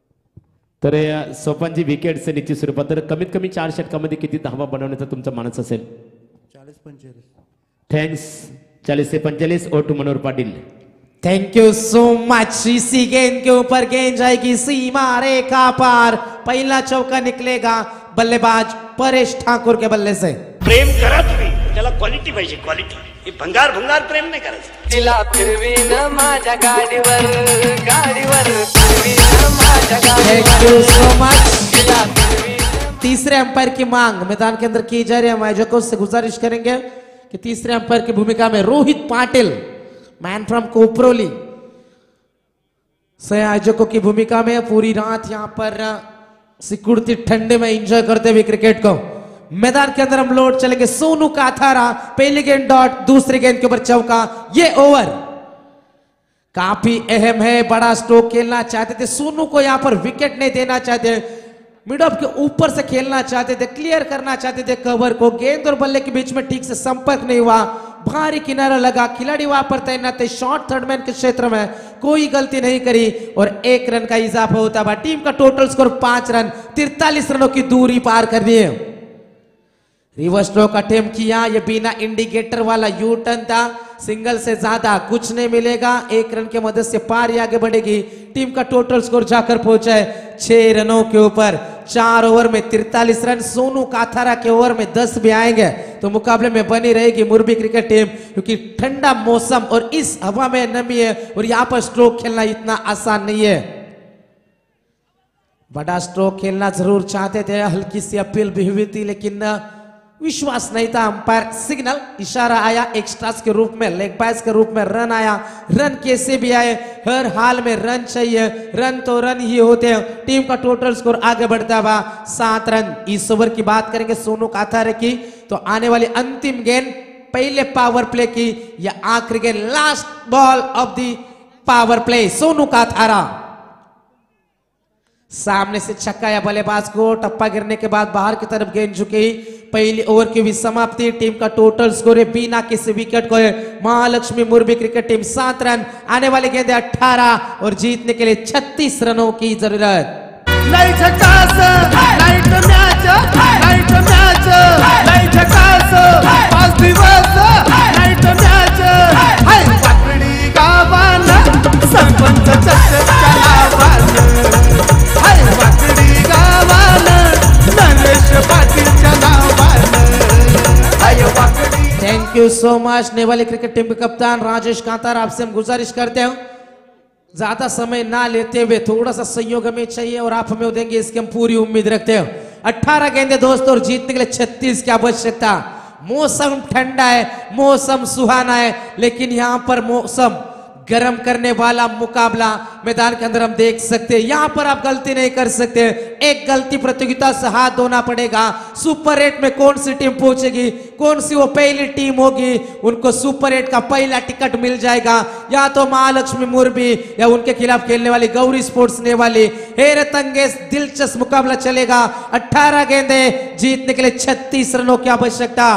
तर या सोपांची विकेटचे निश्चित स्वरूपात तर कमीत कमी 4 षटकामध्ये किती धावा बनवण्याचा तुमचा मानस असेल? 40-45। थँक्स। 40 से 45 और to Manohar Patil. Thank you so much. इसी गेंद के ऊपर गेंद जाएगी सीमा रेखा पार। पहला चौका निकलेगा बल्लेबाज परेश ठाकुर के बल्ले से। प्रेम करा तुम्ही, त्याला क्वालिटी पाहिजे, क्वालिटी। हे भंगार प्रेम नाही करायचं। तिला फिरवीन माझ्या गाडीवर गाडीवर फिरवीन माझ्या थैंक यू सो मच। तिला फिरवीन। तीसरे अंपायर की मांग मैदान के अंदर की जा रही है। हम आयोजकों से गुजारिश करेंगे कि तीसरे अंपायर की भूमिका में रोहित पाटिल, मैन फ्रॉम कोपरोली, सह आयोजकों की भूमिका में पूरी रात यहां पर सिकुड़ती ठंडे में एंजॉय करते हुए क्रिकेट को मैदान के अंदर हम लौट चलेंगे। सोनू काथारा, पहली गेंद डॉट, दूसरी गेंद के ऊपर चौका। ये ओवर काफी अहम है, बड़ा स्ट्रोक खेलना चाहते थे। सोनू को यहां पर विकेट नहीं देना चाहते, मिड ऑफ के ऊपर से खेलना चाहते थे, क्लियर करना चाहते थे कवर को। गेंद और बल्ले के बीच में ठीक से संपर्क नहीं हुआ, भारी किनारा लगा। खिलाड़ी वहां पर तैनात थे शॉर्ट थर्ड मैन के क्षेत्र में, कोई गलती नहीं करी और 1 रन का इजाफा होता हुआ टीम का टोटल स्कोर 5 रन, 43 रनों की दूरी पार कर दी है। रिवर्स स्ट्रोक का अटेम्प्ट किया, ये बिना इंडिकेटर वाला यू टर्न था। सिंगल से ज्यादा कुछ नहीं मिलेगा, 1 रन के मदद से पारी आगे बढ़ेगी। टीम का टोटल स्कोर जाकर पहुंचा है 6 रनों के ऊपर। 4 ओवर में 43 रन। सोनू काथारा के ओवर में 10 भी आएंगे तो मुकाबले में बनी रहेगी मुरबी क्रिकेट टीम, क्योंकि ठंडा मौसम और इस हवा में नमी है और यहां पर स्ट्रोक खेलना इतना आसान नहीं है। बड़ा स्ट्रोक खेलना जरूर चाहते थे, हल्की सी अपील भी हुई थी, लेकिन विश्वास नहीं था। अंपायर सिग्नल इशारा आया एक्स्ट्रास के रूप में, लेग पास के रूप में रन आया। रन कैसे भी आए, हर हाल में रन चाहिए, रन तो रन ही होते हैं। टीम का टोटल स्कोर आगे बढ़ता हुआ 7 रन। इस ओवर की बात करेंगे सोनू काथारे की, तो आने वाली अंतिम गेंद पहले पावर प्ले की या आखिरी गेंद, last ball of the power play. Sonu Kathara सामने से छक्का या बल्लेबाज को, टप्पा गिरने के बाद बाहर की तरफ गेंद झुकी। पहली ओवर की भी समाप्ति। टीम का टोटल स्कोर है बिना किसी विकेट को है महालक्ष्मी मुरबी क्रिकेट टीम 7 रन। आने वाली गेंद 18 और जीतने के लिए 36 रनों की जरूरत। लय झकास नाईट मॅच नाईट मॅच लय झकास 5 दिवस नाईट मॅच हाय वाकडी गावान सरपंच चषकच्या नावानं हाय वाकडी गावान नरेश पाटीलच्या नावानं हाय Wakdi. Thank you so much. Newali cricket team के कप्तान राजेश कांतार, आपसे हम गुजारिश करते हैं ज्यादा समय ना लेते हुए थोड़ा सा सहयोग हमें चाहिए और आप हमें देंगे, इसकी हम पूरी उम्मीद रखते हैं। 18 गेंदे दोस्तों और जीतने के लिए 36 की आवश्यकता। मौसम ठंडा है, मौसम सुहाना है, लेकिन यहाँ पर मौसम गर्म करने वाला मुकाबला मैदान के अंदर हम देख सकते हैं। यहाँ पर आप गलती नहीं कर सकते, एक गलती प्रतियोगिता से हाथ धोना पड़ेगा। सुपर 8 में कौन सी टीम पहुंचेगी, कौन सी वो पहली टीम होगी, उनको सुपर 8 का पहला टिकट मिल जाएगा। या तो महालक्ष्मी मुरबी या उनके खिलाफ खेलने वाली गौरी स्पोर्ट्स नेवाली। हैरत अंगेज दिलचस्प मुकाबला चलेगा। 18 गेंदे जीतने के लिए 36 रनों की आवश्यकता।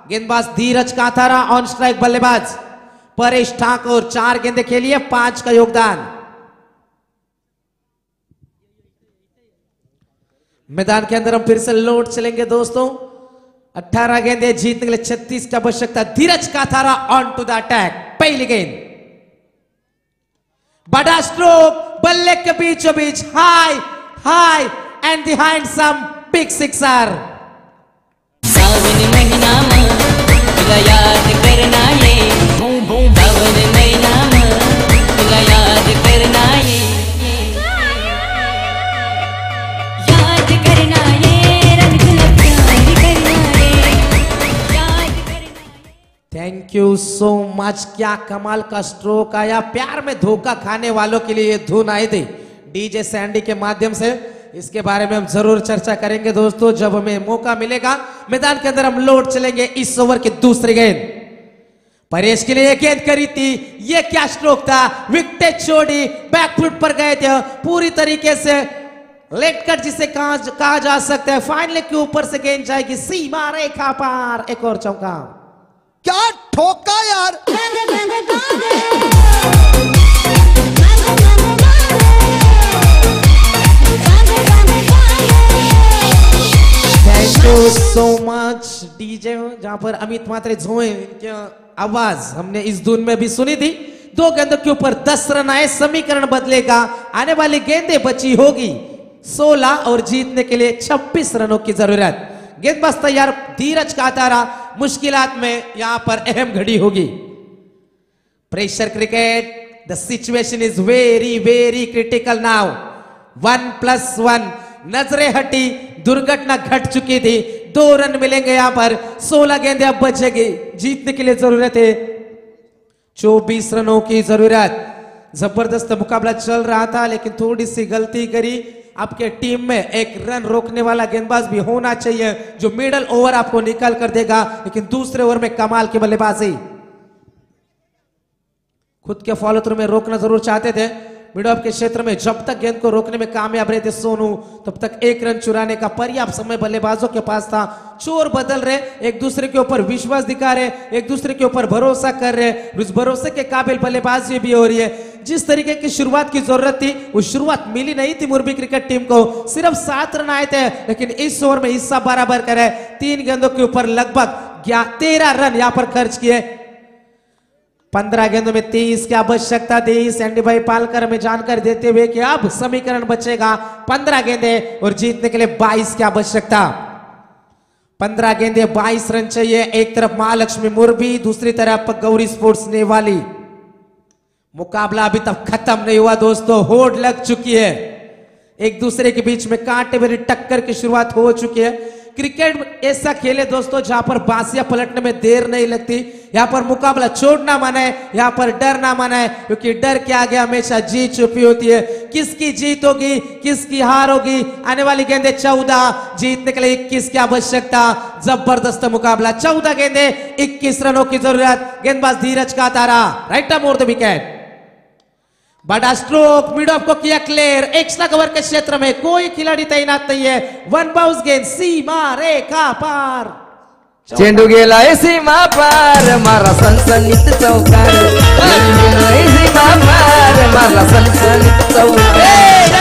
गेंदबाज धीरज कांतारा, ऑन स्ट्राइक बल्लेबाज परेश ठाकुर। 4 गेंदे खेलिए, 5 का योगदान। मैदान के अंदर हम फिर से लौट चलेंगे दोस्तों। 18 गेंदे जीतने के लिए 36 की आवश्यकता। Dhiraj Kantara on to the attack. पहली गेंद बड़ा स्ट्रोक, बल्ले के बीचों बीच, high high and behind some big sixer. सावन महीना तुला याद करना ये, सावन महीना तुला याद करना ये, याद करना ये, रंग तुला प्यार करना ये, याद करना। Thank you so much. क्या कमाल का स्ट्रोक आया। प्यार में धोखा खाने वालों के लिए ये धुन आई थी डीजे सैंडी के माध्यम से। इसके बारे में हम जरूर चर्चा करेंगे दोस्तों जब हमें मौका मिलेगा। मैदान के अंदर हम लौट चलेंगे। इस ओवर की दूसरी गेंद परेश के लिए गेंद करी थी। ये क्या स्ट्रोक था, विकेट छोड़ी, बैकफुट पर गए थे पूरी तरीके से। लेट कट जिसे कहा जा सकता है। फाइनल के ऊपर से गेंद जाएगी सीमा रेखा पार। एक और चौका। क्या ठोका यार। Thank you so much DJ. जहां पर अमित मात्रे झोए, इनकी आवाज हमने इस धुन में भी सुनी थी। 2 गेंदों के ऊपर 10 रन आए। समीकरण बदलेगा। आने वाली गेंदें बची होगी 16 और जीतने के लिए 26 रनों की जरूरत। गेंदबाज तैयार धीरज कांतारा। मुश्किलात में यहां पर अहम घड़ी होगी। Pressure cricket, the situation is very very critical now. 1+1 नजरें हटी, दुर्घटना घट चुकी थी। 2 रन मिलेंगे यहां पर। 16 गेंदें अब बचेगी। जीतने के लिए जरूरत है 24 रनों की जरूरत। जबरदस्त मुकाबला चल रहा था, लेकिन थोड़ी सी गलती करी। आपके टीम में एक रन रोकने वाला गेंदबाज भी होना चाहिए जो मिडल ओवर आपको निकाल कर देगा। लेकिन दूसरे ओवर में कमाल की बल्लेबाजी। खुद के फॉलो थ्रू में रोकना जरूर चाहते थे। मिड ऑफ के क्षेत्र में जब तक गेंद को रोकने में कामयाब रहे थे सोनू, तब तक 1 रन चुराने का पर्याप्त समय बल्लेबाजों के पास था। चोर बदल रहे, एक दूसरे के ऊपर विश्वास दिखा रहे, एक दूसरे के ऊपर भरोसा कर रहे। उस भरोसे के काबिल बल्लेबाजी भी हो रही है। जिस तरीके की शुरुआत की जरूरत थी वो शुरुआत मिली नहीं थी मुरबी क्रिकेट टीम को। सिर्फ 7 रन आए थे, लेकिन इस ओवर में हिस्सा बराबर करे। 3 गेंदों के ऊपर लगभग 13 रन यहां पर खर्च किए। 15 गेंदों में 30 की आवश्यकता थी। सैंडी भाई पालकर हमें जानकारी देते हुए कि अब समीकरण बचेगा 15 गेंदे और जीतने के लिए 22 की आवश्यकता। 15 गेंदे 22 रन चाहिए। एक तरफ महालक्ष्मी मुरबी, दूसरी तरफ गौरी स्पोर्ट्स नेवाली। मुकाबला अभी तक खत्म नहीं हुआ दोस्तों, होड़ लग चुकी है। एक दूसरे के बीच में कांटे भरी टक्कर की शुरुआत हो चुकी है। क्रिकेट ऐसा खेले दोस्तों जहां पर बासियां पलटने में देर नहीं लगती। यहां पर मुकाबला छोड़ना माना है, यहां पर डर ना माना है, क्योंकि डर के आगे हमेशा जीत छुपी होती है। किसकी जीत होगी, किसकी हार होगी। आने वाली गेंदे 14, जीतने के लिए 21 की आवश्यकता। जबरदस्त मुकाबला। 14 गेंदे 21 रनों की जरूरत। गेंदबाज Dheeraj Kantara, right arm over the wicket. बड़ा स्ट्रोक, मिड ऑफ को किया क्लियर। एक्स्ट्रा कवर के क्षेत्र में कोई खिलाड़ी तैनात नहीं है। 1 बाउंस गेंद सीमा रेखा पार। चेंडू गेलाय सीमा पार, मारा सनसनीत चौकार। सीमा पार, मारा सनसनीत चौकार।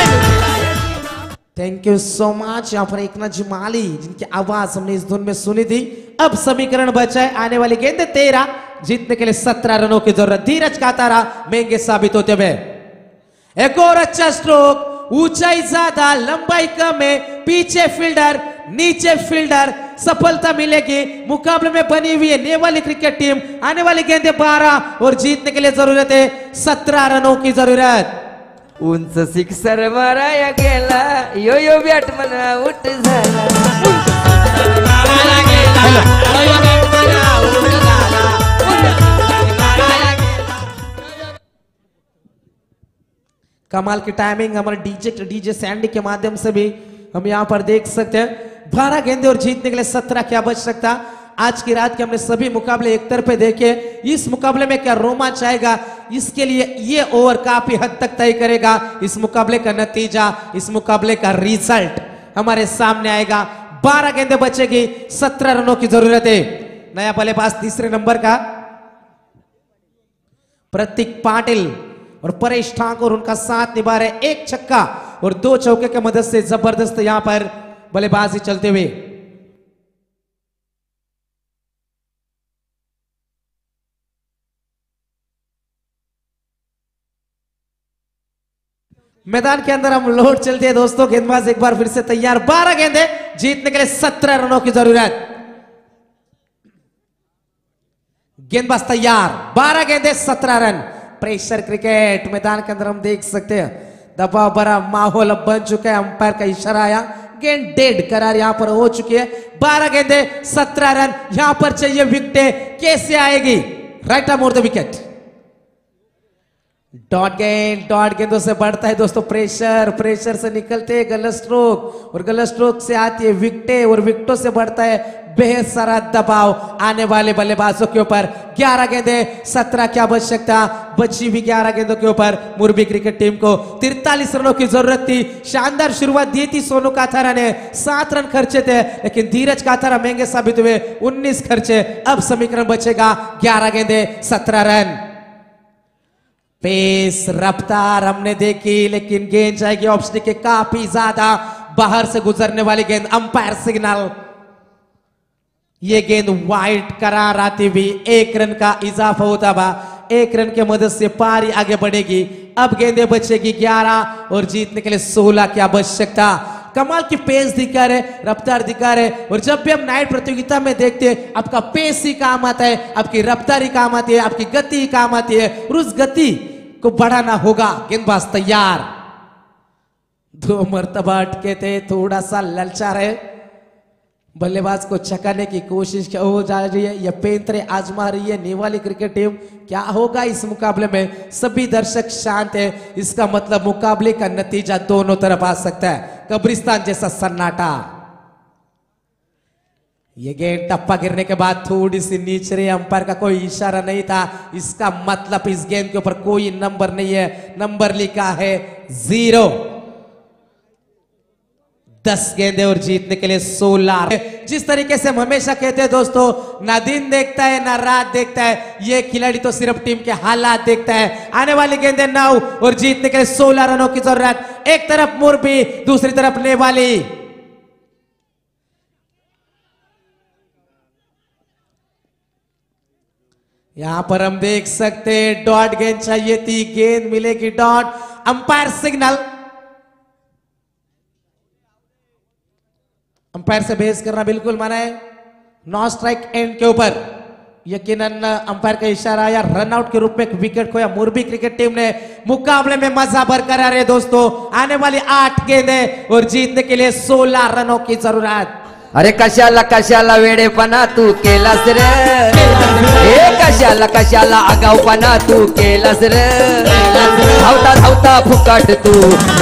Thank you so much. यहाँ पर एकनाथ जी माली जिनकी आवाज हमने इस धुन में सुनी थी। अब समीकरण बचा है, आने वाली गेंद 13, जीतने के लिए 17 रनों की जरूरत। धीरज का तारा महंगे साबित होते हुए। एक और अच्छा स्ट्रोक, ऊंचाई ज्यादा लंबाई कम है, पीछे फील्डर नीचे फील्डर, सफलता मिलेगी। मुकाबले में बनी हुई है नेवाली क्रिकेट टीम। आने वाली गेंदे 12 और जीतने के लिए जरूरत है 17 रनों की जरूरत। उंच सिक्सर माराया गेला, यो यो बॅटमन आउट झाला। कमाल की टाइमिंग हमारे डीजे सैंडी के माध्यम से भी हम यहाँ पर देख सकते हैं। 12 गेंदे और जीतने के लिए 17 की आवश्यकता। आज की रात के हमने सभी मुकाबले एक तरफे देखे। इस मुकाबले में क्या रोमांच आएगा, इसके लिए ये ओवर काफी हद तक तय करेगा। इस मुकाबले का नतीजा, इस मुकाबले का रिजल्ट हमारे सामने आएगा। 12 गेंदे बचेगी, 17 रनों की जरूरत है। नया बल्लेबाज तीसरे नंबर का प्रतीक पाटिल और परेश ठाकुर उनका साथ निभा रहे। 1 छक्का और 2 चौके की मदद से जबरदस्त यहां पर बल्लेबाजी चलते हुए। मैदान के अंदर हम लौट चलते हैं दोस्तों। गेंदबाज एक बार फिर से तैयार। 12 गेंदे जीतने के लिए 17 रनों की जरूरत। गेंदबाज तैयार, 12 गेंदे 17 रन। प्रेशर क्रिकेट मैदान के अंदर हम देख सकते हैं। दबाव भरा माहौल अब बन चुका है। अंपायर का इशारा आया, गेंद डेड करार यहां पर हो चुकी है। 12 गेंदे 17 रन। यहां पर चाहिए विकेट, कैसे आएगी? Right arm over the wicket. Dot गेंदों से बढ़ता है दोस्तों प्रेशर से निकलते हैं गलत स्ट्रोक और गलत स्ट्रोक से आती है विकेट और विकेटों से बढ़ता है बेहद सारा दबाव आने वाले बल्लेबाजों के ऊपर। 11 गेंदे 17 की आवश्यकता। बची हुई 11 गेंदों के ऊपर मुरबी क्रिकेट टीम को 43 रनों की जरूरत थी। शानदार शुरुआत दी थी सोनू काथारा ने, 7 रन खर्चे थे, लेकिन धीरज काथारा महंगे साबित हुए, 19 खर्चे। अब समीकरण बचेगा 11 गेंदे 17 रन। पेस रफ्तार हमने देखी, लेकिन गेंद जाएगी ऑफ स्टिक के काफी ज्यादा बाहर से गुजरने वाली गेंद। अंपायर सिग्नल, ये गेंद वाइड करार आती हुई 1 रन का इजाफा होता हुआ 1 रन के मदद से पारी आगे बढ़ेगी। अब गेंदे बचेगी 11 और जीतने के लिए 16 की आवश्यकता। कमाल की पेस दिखा रहे, रफ्तार दिखा रहे। और जब भी हम नाइट प्रतियोगिता में देखते हैं, आपका पेस ही काम आता है, आपकी रफ्तार ही काम आती है, आपकी गति ही काम आती है, और उस गति को बढ़ाना होगा। गेंदबाज तैयार, 2 मरतबा अटके थे, थोड़ा सा ललचा रहे, बल्लेबाज को छकाने की कोशिश हो जा रही है। यह पेंतरे आजमा रही है नेवाली क्रिकेट टीम। क्या होगा इस मुकाबले में? सभी दर्शक शांत है, इसका मतलब मुकाबले का नतीजा दोनों तरफ आ सकता है। कब्रिस्तान जैसा सन्नाटा। ये गेंद टप्पा गिरने के बाद थोड़ी सी नीचे रही, अंपायर का कोई इशारा नहीं था, इसका मतलब इस गेंद के ऊपर कोई नंबर नहीं है। नंबर लिखा है 0। 10 गेंदे और जीतने के लिए 16। जिस तरीके से हम हमेशा कहते हैं दोस्तों, ना दिन देखता है ना रात देखता है, ये खिलाड़ी तो सिर्फ टीम के हालात देखता है। आने वाली गेंदे 9 और जीतने के लिए 16 रनों की जरूरत। एक तरफ मुरबी, दूसरी तरफ नेवाली। यहां पर हम देख सकते हैं डॉट गेंद चाहिए थी, गेंद मिलेगी डॉट। अंपायर सिग्नल, अंपायर से बहस करना बिल्कुल मना है। नॉन स्ट्राइक एंड के ऊपर यकीनन अंपायर का इशारा आया, रनआउट के रूप में एक विकेट खोया मुरबी क्रिकेट टीम ने। मुकाबले में मजा बरकरार है दोस्तों। आने वाली 8 गेंदे और जीतने के लिए 16 रनों की जरूरत। अरे कशाला वेडेपणा तू केलास रे, हे कशाला आगाऊपणा तू केलास रे। धावता फुकट तू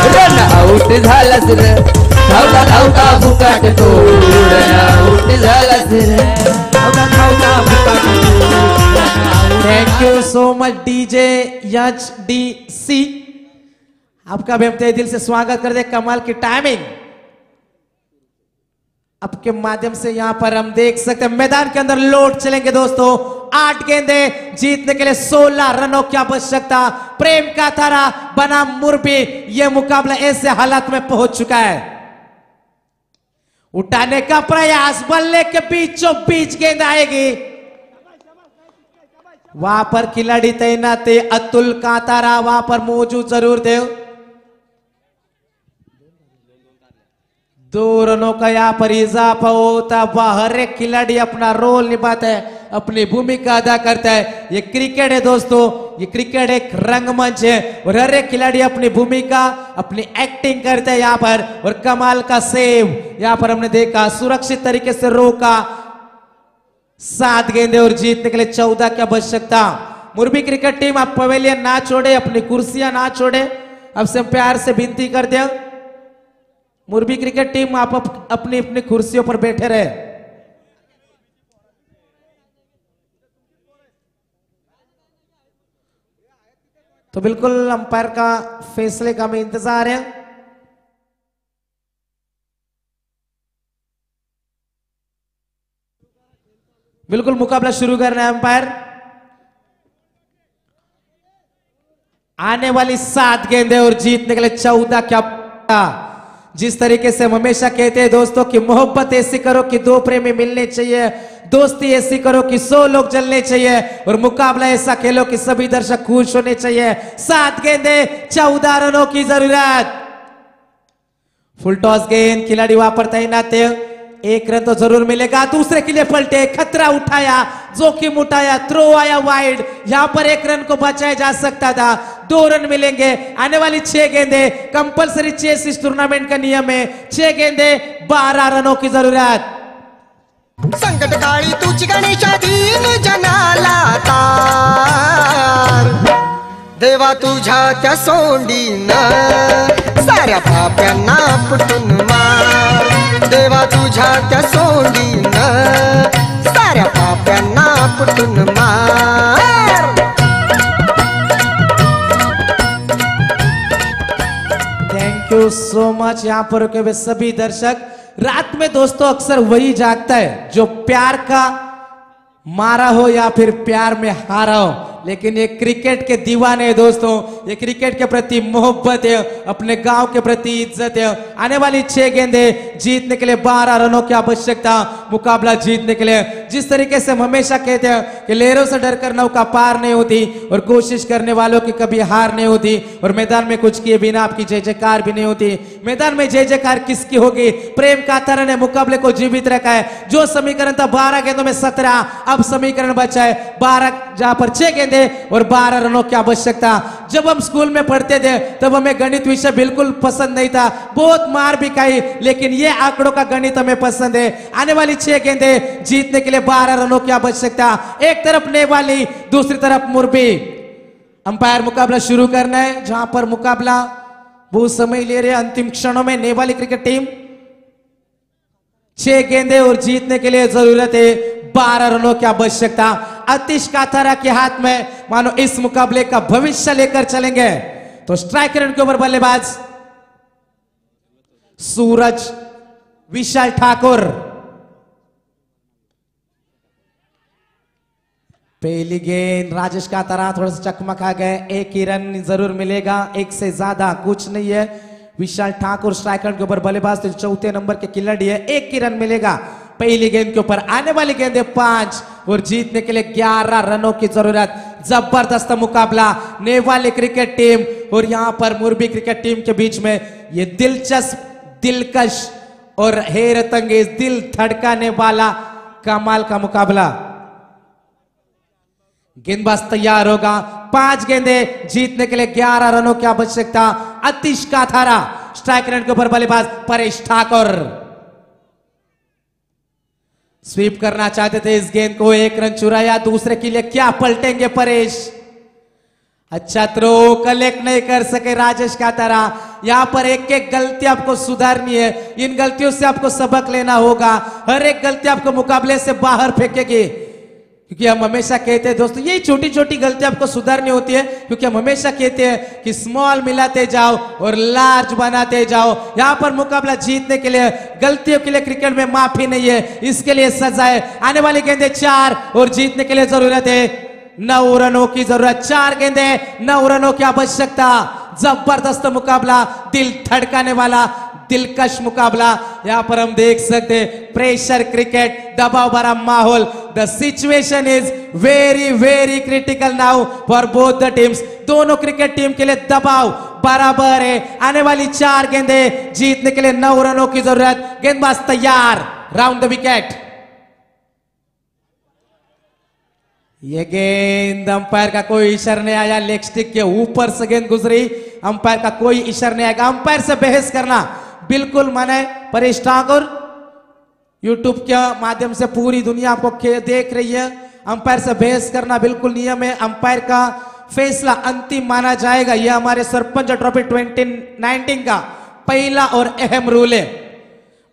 रन आउट झालास रे, धावता फुकट तू रन आउट झालास रे, धावता फुकट तू। Thank you so much DJ HDC, आपका भी हम तहे दिल से स्वागत करते। कमाल की टाइमिंग आपके माध्यम से यहां पर हम देख सकते हैं। मैदान के अंदर लौट चलेंगे दोस्तों। 8 गेंदे जीतने के लिए 16 रनों की आवश्यकता। प्रेम का थारा बना मुरबी, यह मुकाबला ऐसे हालात में पहुंच चुका है। उठाने का प्रयास, बल्ले के बीचों बीच गेंद आएगी। वहां पर खिलाड़ी तैनात है अतुल कातारा, वहां पर मौजूद जरूर थे। 2 रनों का यहाँ पर इजाफा होता, हर एक खिलाड़ी अपना रोल निभाता है, अपनी भूमिका अदा करता है। ये क्रिकेट है दोस्तों, ये क्रिकेट एक रंगमंच है और हर एक खिलाड़ी अपनी भूमिका, अपनी एक्टिंग करता है यहाँ पर। और कमाल का सेव यहाँ पर हमने देखा, सुरक्षित तरीके से रोका, 7 गेंदे और जीतने के लिए 14 की आवश्यकता। मुरबी क्रिकेट टीम आप पवेलियन ना छोड़े, अपनी कुर्सियां ना छोड़े, अब से प्यार से विनती कर दे। मुरबी क्रिकेट टीम आप अपनी अपनी कुर्सियों पर बैठे रहे। तो बिल्कुल अंपायर का फैसले का हमें इंतजार है। बिल्कुल मुकाबला शुरू करना है अंपायर। आने वाली 7 गेंदें और जीतने के लिए 14 क्या। जिस तरीके से हम हमेशा कहते हैं दोस्तों कि मोहब्बत ऐसी करो कि 2 प्रेमी मिलने चाहिए, दोस्ती ऐसी करो कि 100 लोग जलने चाहिए, और मुकाबला ऐसा खेलो कि सभी दर्शक खुश होने चाहिए। 7 गेंदें 14 रनों की जरूरत। फुल टॉस गेंद, खिलाड़ी वहां पर तैनात है, 1 रन तो जरूर मिलेगा। दूसरे के लिए पलटे, खतरा उठाया, जोखिम उठाया, थ्रो आया वाइड, यहां पर 1 रन को बचाया जा सकता था, 2 रन मिलेंगे। आने वाली 6 गेंदे, कंपलसरी चेस इस टूर्नामेंट का नियम है, 6 गेंदे 12 रनों की जरूरत। संकट काळी तुझी गणेशा दीन जनाला तार, देवा तुझ्या त्या सोंडीन साऱ्या पाप्यांना पुटून मार, देवा तुझ्या त्या सोंडीन साऱ्या पाप्यांना पुटून मार। Thank you so much. यहाँ पर रुके हुए सभी दर्शक। रात में दोस्तों अक्सर वही जागता है जो प्यार का मारा हो या फिर प्यार में हारा हो, लेकिन ये क्रिकेट के दीवाने हैं दोस्तों, ये क्रिकेट के प्रति मोहब्बत है, अपने गांव के प्रति इज्जत है। आने वाली 6 गेंदे जीतने के लिए 12 रनों की आवश्यकता, मुकाबला जीतने के लिए। जिस तरीके से हम हमेशा कहते हैं कि लहरों से डरकर नौका पार नहीं होती और कोशिश करने वालों की कभी हार नहीं होती, और मैदान में कुछ किए बिना आपकी जय जयकार भी नहीं होती। मैदान में जय जयकार किसकी होगी? प्रेम कातारा ने मुकाबले को जीवित रखा है। जो समीकरण था 12 गेंदों में 17, अब समीकरण बचा है 12, जहां पर 6 गेंदे और 12 रनों की आवश्यकता। जब हम स्कूल में पढ़ते थे तब हमें गणित विषय बिल्कुल पसंद नहीं था, बहुत मार भी खाई, लेकिन ये आंकड़ों का गणित हमें पसंद है। आने वाली 6 गेंदे जीतने के लिए 12 रनों की आवश्यकता। एक तरफ नेवाली, दूसरी तरफ मुरबी। अंपायर मुकाबला शुरू करना है, जहां पर मुकाबला बहुत समय ले रहे अंतिम क्षणों में। नेवाली क्रिकेट टीम 6 गेंदे और जीतने के लिए जरूरत है 12 रनों की आवश्यकता। आतिश काथारा के हाथ में मानो इस मुकाबले का भविष्य लेकर चलेंगे। तो स्ट्राइक रन के ऊपर बल्लेबाज सूरज विशाल ठाकुर। पहली गेंद राजेश काथारा थोड़ा सा चकमका गए, 1 ही रन जरूर मिलेगा, 1 से ज्यादा कुछ नहीं है। विशाल ठाकुर स्ट्राइक रन के ऊपर बल्लेबाज, तो 4थे नंबर के खिलाड़ी है, 1 ही रन मिलेगा पहली गेंद के ऊपर। आने वाली गेंद 5 और जीतने के लिए 11 रनों की जरूरत। जबरदस्त मुकाबला नेवाली क्रिकेट टीम और यहां पर मुरबी क्रिकेट टीम के बीच में ये दिलचस्प, दिलकश और हैरत अंगेज, दिल धड़काने वाला कमाल का मुकाबला। गेंदबाज तैयार होगा, 5 गेंदे जीतने के लिए 11 रनों की आवश्यकता। आतिश काथारा स्ट्राइक रन के ऊपर बल्लेबाज परेश ठाकुर स्वीप करना चाहते थे इस गेंद को, 1 रन चुराया। दूसरे के लिए क्या पलटेंगे परेश? अच्छा थ्रो, कलेक्ट नहीं कर सके राजेश काथारा। यहां पर एक एक गलती आपको सुधारनी है, इन गलतियों से आपको सबक लेना होगा। हर एक गलती आपको मुकाबले से बाहर फेंकेगी, क्योंकि हम हमेशा कहते हैं दोस्तों यही छोटी छोटी गलतियां आपको सुधारनी होती है, क्योंकि हम हमेशा कहते हैं कि स्मॉल मिलाते जाओ और लार्ज बनाते जाओ। यहां पर मुकाबला जीतने के लिए गलतियों के लिए क्रिकेट में माफी नहीं है, इसके लिए सजा है। आने वाली गेंदें 4 और जीतने के लिए जरूरत है 9 रनों की जरूरत। 4 गेंदें 9 रनों की आवश्यकता। जबरदस्त मुकाबला, दिल धड़काने वाला, दिलकश मुकाबला यहाँ पर हम देख सकते हैं। प्रेशर क्रिकेट, दबाव भरा माहौल। The situation is very very critical now for both the teams. दोनों क्रिकेट टीम के लिए दबाव बराबर है। आने वाली 4 गेंदें जीतने के लिए 9 रनों की जरूरत। गेंदबाज तैयार, राउंड द विकेट। ये गेंद अंपायर का कोई इशारा नहीं आया, लेग स्टिक के ऊपर से गेंद गुजरी। अंपायर का कोई इशारा नहीं आएगा। अंपायर से बहस करना बिल्कुल मना है। परेश ठाकुर, यूट्यूब के माध्यम से पूरी दुनिया आपको देख रही है। अंपायर से बहस करना बिल्कुल नियम है। अंपायर का फैसला अंतिम माना जाएगा। यह हमारे सरपंच ट्रॉफी 2019 का पहला और अहम रूल है।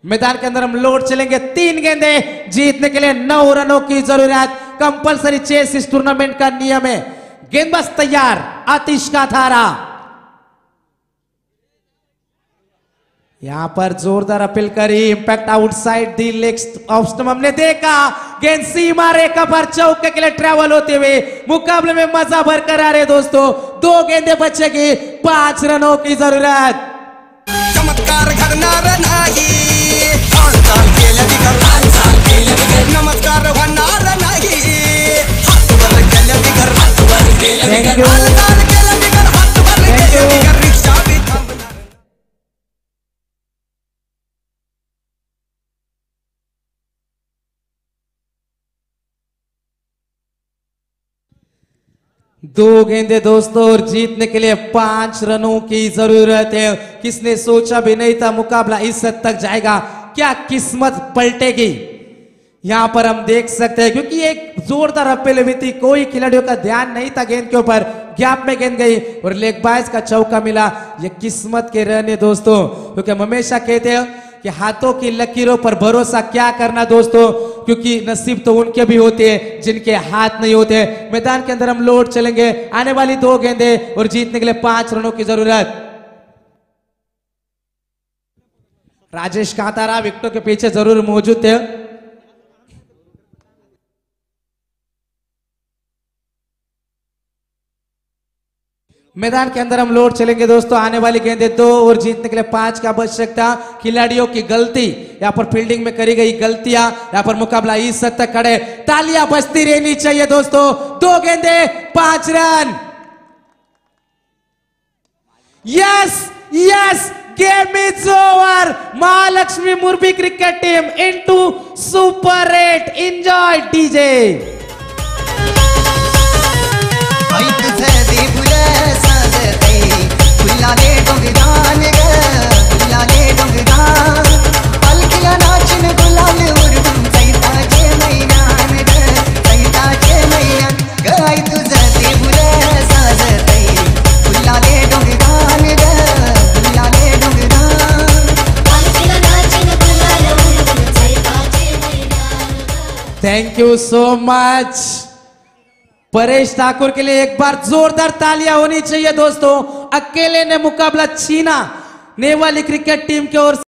मैदान के अंदर हम लौट चलेंगे। 3 गेंदें जीतने के लिए 9 रनों की जरूरत। कंपलसरी चेस इस टूर्नामेंट का नियम है। गेंदबाज तैयार, आतिश का थारा। यहां पर जोरदार appeal curry, impact outside the leg off stump हमने देखा। गेंद सीमा रेखा पर चौके के लिए ट्रैवल होते हुए मुकाबले में मजा बरकरार है दोस्तों। 2 गेंदें बचेगी, 5 रनों की जरूरत। चमत्कार घडणार नाही, नमस्कार होणार नाही, हातवर केलं बिगर, हातवर केलं बिगर, हातवर केलं बिगर, हातवर केलं बिगर, रिक्षा बी थांबणार। दो गेंदे दोस्तों और जीतने के लिए 5 रनों की जरूरत है। किसने सोचा भी नहीं था मुकाबला इस हद तक जाएगा। क्या किस्मत पलटेगी यहां पर हम देख सकते हैं, क्योंकि एक जोरदार अपील हुई थी। कोई खिलाड़ियों का ध्यान नहीं था गेंद के ऊपर। गैप में गेंद गई और लेग बाइज का चौका मिला। ये किस्मत के रहने दोस्तों, क्योंकि हम हमेशा कहते हैं कि हाथों की लकीरों पर भरोसा क्या करना दोस्तों, क्योंकि नसीब तो उनके भी होते हैं जिनके हाथ नहीं होते। मैदान के अंदर हम लौट चलेंगे। आने वाली 2 गेंदें और जीतने के लिए 5 रनों की जरूरत। राजेश कांतारा विकेटों के पीछे जरूर मौजूद थे। मैदान के अंदर हम लौट चलेंगे दोस्तों। आने वाली गेंदें 2 और जीतने के लिए 5 की आवश्यकता। खिलाड़ियों की गलती, यहाँ पर फील्डिंग में करी गई गलतियां, यहाँ पर मुकाबला इस हद तक खड़े। तालियां बजती रहनी चाहिए दोस्तों। 2 गेंदें 5 रन। Yes yes, game is over. Mahalakshmi मुर्बी cricket team into super 8। Enjoy DJ. फुलाले डोंगरान ग, फुलाले डोंगरान, पालखीला नाचून गुलाल उडवून चैताचे मैदान ग, चैताचे मैदान ग, आई तुझं ते फुलं साजतय, फुलाले डोंगरान ग, फुलाले डोंगरान, पालखीला नाचून गुलाल उडवून चैताचे मैदान। Thank you so much. Paresh Thakur के लिए एक बार जोरदार तालियां होनी चाहिए दोस्तों। अकेले ने मुकाबला छीना नेवाली क्रिकेट टीम की ओर।